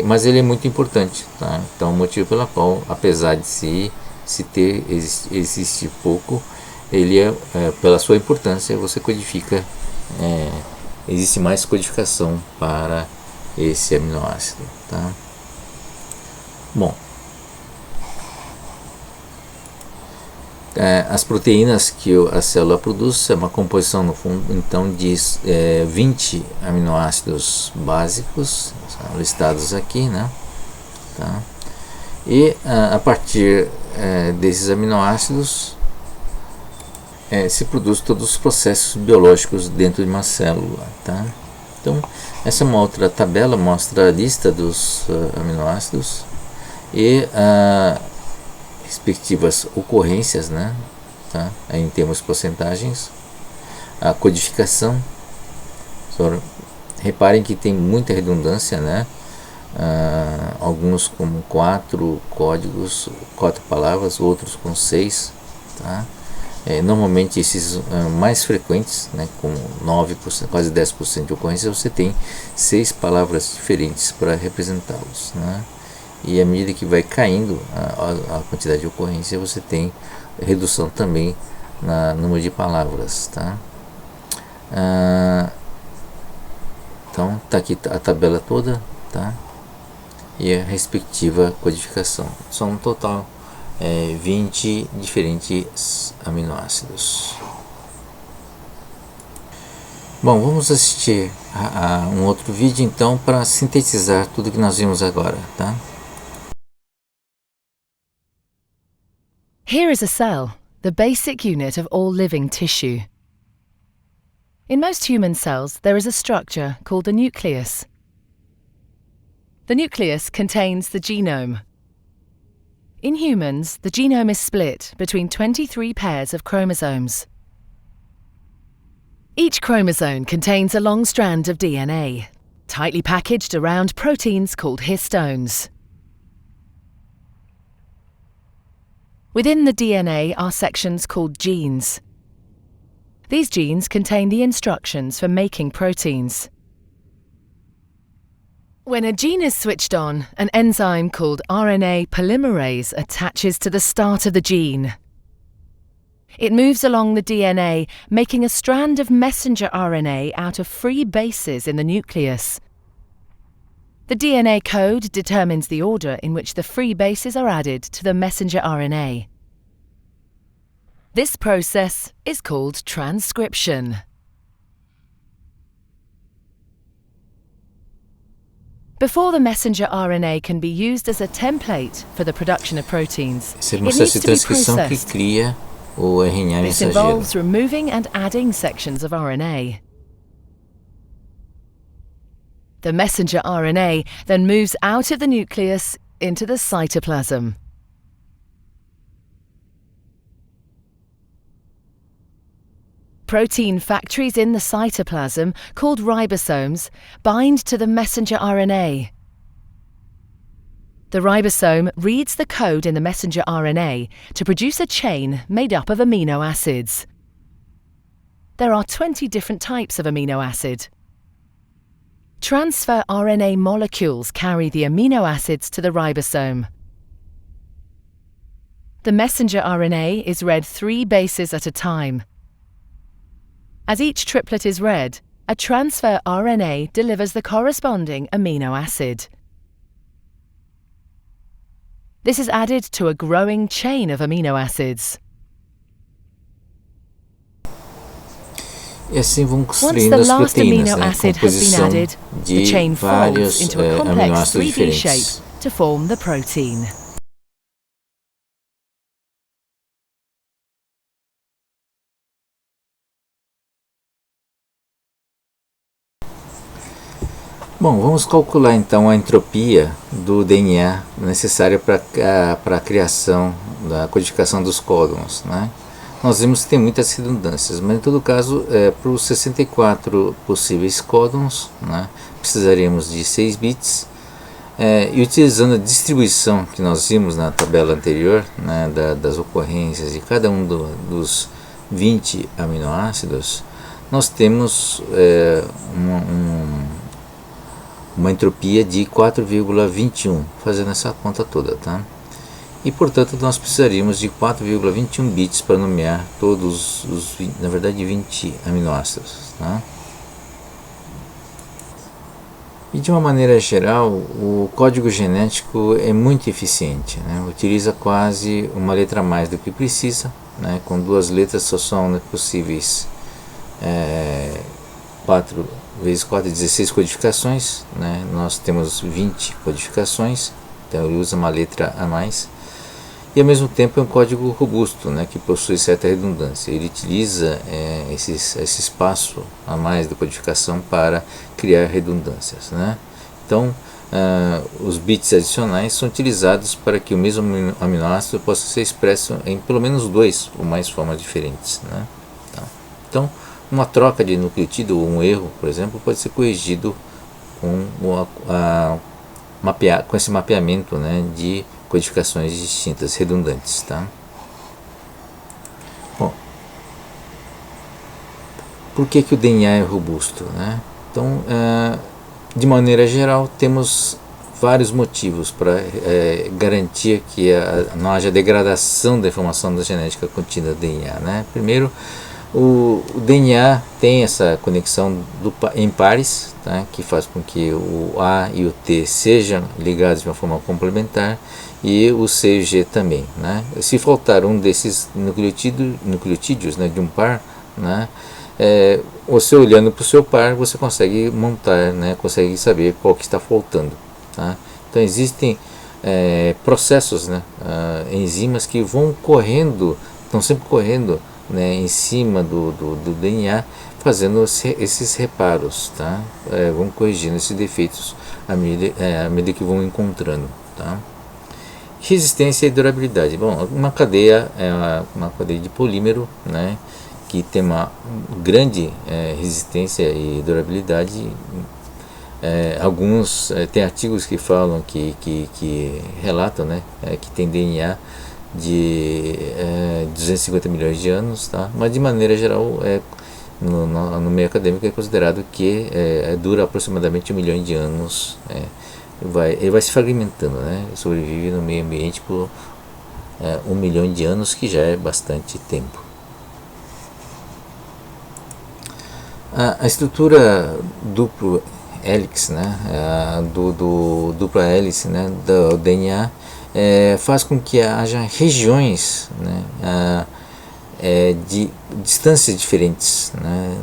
[SPEAKER 1] mas ele é muito importante, tá? Então, o motivo pelo qual, apesar de existir pouco, ele pela sua importância, você codifica, existe mais codificação para esse aminoácido, tá? Bom, as proteínas que a célula produz é uma composição, no fundo, então, de 20 aminoácidos básicos, listados aqui, né? Tá? E a partir desses aminoácidos se produz todos os processos biológicos dentro de uma célula, tá? Então, essa é uma outra tabela, mostra a lista dos aminoácidos e respectivas ocorrências, né, tá? Em termos de porcentagens, a codificação. Reparem que tem muita redundância, né? Alguns com 4 códigos, 4 palavras, outros com 6, tá? Normalmente esses mais frequentes, né, com 9%, quase 10% de ocorrência, você tem 6 palavras diferentes para representá-los, né? E à medida que vai caindo a quantidade de ocorrência, você tem redução também no número de palavras, tá? Então tá aqui a tabela toda, tá? E a respectiva codificação. São um total 20 diferentes aminoácidos. Bom, vamos assistir a um outro vídeo então para sintetizar tudo que nós vimos agora, tá?
[SPEAKER 2] Here is a cell, the basic unit of all living tissue. In most human cells, there is a structure called the nucleus. The nucleus contains the genome. In humans, the genome is split between 23 pairs of chromosomes. Each chromosome contains a long strand of DNA, tightly packaged around proteins called histones. Within the DNA are sections called genes. These genes contain the instructions for making proteins. When a gene is switched on, an enzyme called RNA polymerase attaches to the start of the gene. It moves along the DNA, making a strand of messenger RNA out of free bases in the nucleus. The DNA code determines the order in which the free bases are added to the messenger RNA. This process is called transcription. Before the messenger RNA can be used as a template for the production of proteins, it needs to be processed. This involves removing and adding sections of RNA. The messenger RNA then moves out of the nucleus into the cytoplasm. Protein factories in the cytoplasm, called ribosomes, bind to the messenger RNA. The ribosome reads the code in the messenger RNA to produce a chain made up of amino acids. There are 20 different types of amino acid. transfer RNA molecules carry the amino acids to the ribosome. The messenger RNA is read 3 bases at a time. As each triplet is read, a transfer RNA delivers the corresponding amino acid. This is added to a growing chain of amino acids.
[SPEAKER 1] E assim vão
[SPEAKER 2] Once
[SPEAKER 1] construindo
[SPEAKER 2] the
[SPEAKER 1] as
[SPEAKER 2] last
[SPEAKER 1] proteínas,
[SPEAKER 2] amino
[SPEAKER 1] né?
[SPEAKER 2] acid has been
[SPEAKER 1] Composição
[SPEAKER 2] added, the
[SPEAKER 1] de
[SPEAKER 2] chain
[SPEAKER 1] vários
[SPEAKER 2] folds into a complex
[SPEAKER 1] aminoácidos
[SPEAKER 2] 3D shape
[SPEAKER 1] diferentes.
[SPEAKER 2] to form the protein.
[SPEAKER 1] Bom, vamos calcular então a entropia do DNA necessária para a criação da codificação dos códons, né? Nós vimos que tem muitas redundâncias, mas em todo caso, para os 64 possíveis códons, né, precisaríamos de 6 bits, e utilizando a distribuição que nós vimos na tabela anterior, né, das ocorrências de cada um dos 20 aminoácidos, nós temos uma entropia de 4,21, fazendo essa conta toda, tá? E portanto nós precisaríamos de 4,21 bits para nomear todos os 20, na verdade 20 aminoácidos, tá? E de uma maneira geral, o código genético é muito eficiente, né? Utiliza quase uma letra a mais do que precisa, né? Com 2 letras só são possíveis 4 vezes 4, 16 codificações, né? Nós temos 20 codificações, então ele usa uma letra a mais. E ao mesmo tempo é um código robusto, né, que possui certa redundância. Ele utiliza esse espaço a mais da codificação para criar redundâncias, né? Então os bits adicionais são utilizados para que o mesmo aminoácido possa ser expresso em pelo menos 2 ou mais formas diferentes, né? Então uma troca de nucleotídeo ou um erro, por exemplo, pode ser corrigido com esse mapeamento, né, de codificações distintas, redundantes, tá? Bom, por que o DNA é robusto, né? Então, de maneira geral, temos vários motivos para garantir que não haja degradação da informação da genética contida no DNA, né? Primeiro, o DNA tem essa conexão em pares, tá? Que faz com que o A e o T sejam ligados de uma forma complementar, e o C e o G também, né? Se faltar um desses nucleotídeos, né, de um par, né, você olhando para o seu par, você consegue montar, né, consegue saber qual que está faltando, tá? Então existem processos, né, enzimas que vão correndo, estão sempre correndo, né, em cima do DNA, fazendo esses reparos, tá? Vão corrigindo esses defeitos à medida que vão encontrando, tá? Resistência e durabilidade. Bom, uma cadeia é uma cadeia de polímero, né, que tem uma grande resistência e durabilidade. Alguns tem artigos que falam que relatam, né, que tem DNA de 250 milhões de anos, tá? Mas de maneira geral no meio acadêmico é considerado que dura aproximadamente 1 milhão de anos. Ele vai se fragmentando, né? Sobrevive no meio ambiente por 1 milhão de anos, que já é bastante tempo. A estrutura duplo hélix, né? Do dupla hélice, né, do DNA, faz com que haja regiões, né, de distâncias diferentes, né,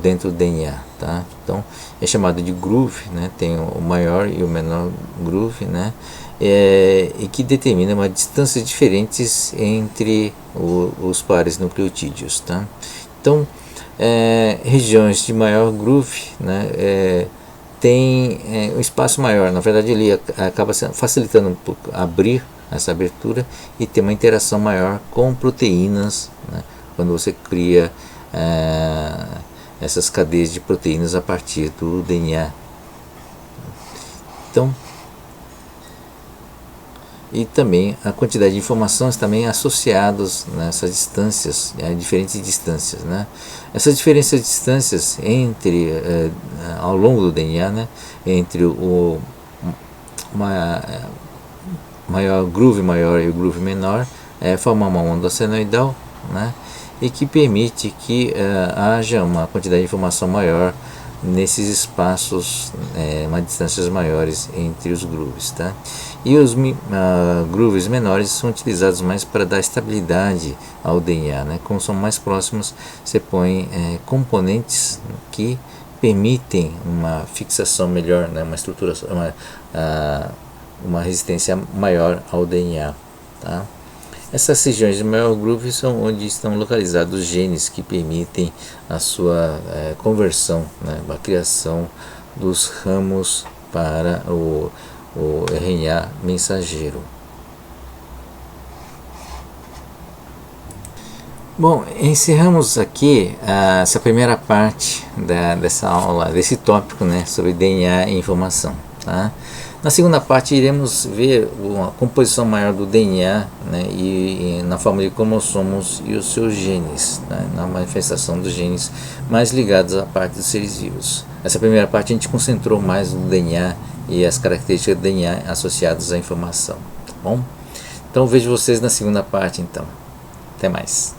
[SPEAKER 1] dentro do DNA, tá? Então é chamado de groove, né? Tem o maior e o menor groove, né? E que determina uma distância diferentes entre os pares nucleotídeos, tá? Então regiões de maior groove, né, tem um espaço maior. Na verdade ele acaba facilitando um pouco abrir essa abertura e ter uma interação maior com proteínas, né, quando você cria essas cadeias de proteínas a partir do DNA. Então, e também a quantidade de informações também associadas nessas distâncias, diferentes distâncias, né? Essas diferentes distâncias entre ao longo do DNA, né, entre o groove maior e o groove menor, formar uma onda senoidal, né, e que permite que haja uma quantidade de informação maior nesses espaços, uma distâncias maiores entre os grooves, tá? E os grooves menores são utilizados mais para dar estabilidade ao DNA, né? Como são mais próximos, você põe componentes que permitem uma fixação melhor, né? Uma estrutura, uma resistência maior ao DNA, tá? Essas regiões de maior groove são onde estão localizados os genes que permitem a sua conversão, né, a criação dos ramos para o RNA mensageiro. Bom, encerramos aqui essa primeira parte dessa aula, desse tópico, né, sobre DNA e informação, tá? Na segunda parte iremos ver a composição maior do DNA, né, e na forma de cromossomos e os seus genes, né, na manifestação dos genes mais ligados à parte dos seres vivos. Essa primeira parte a gente concentrou mais no DNA e as características do DNA associadas à informação, tá bom? Então vejo vocês na segunda parte então. Até mais.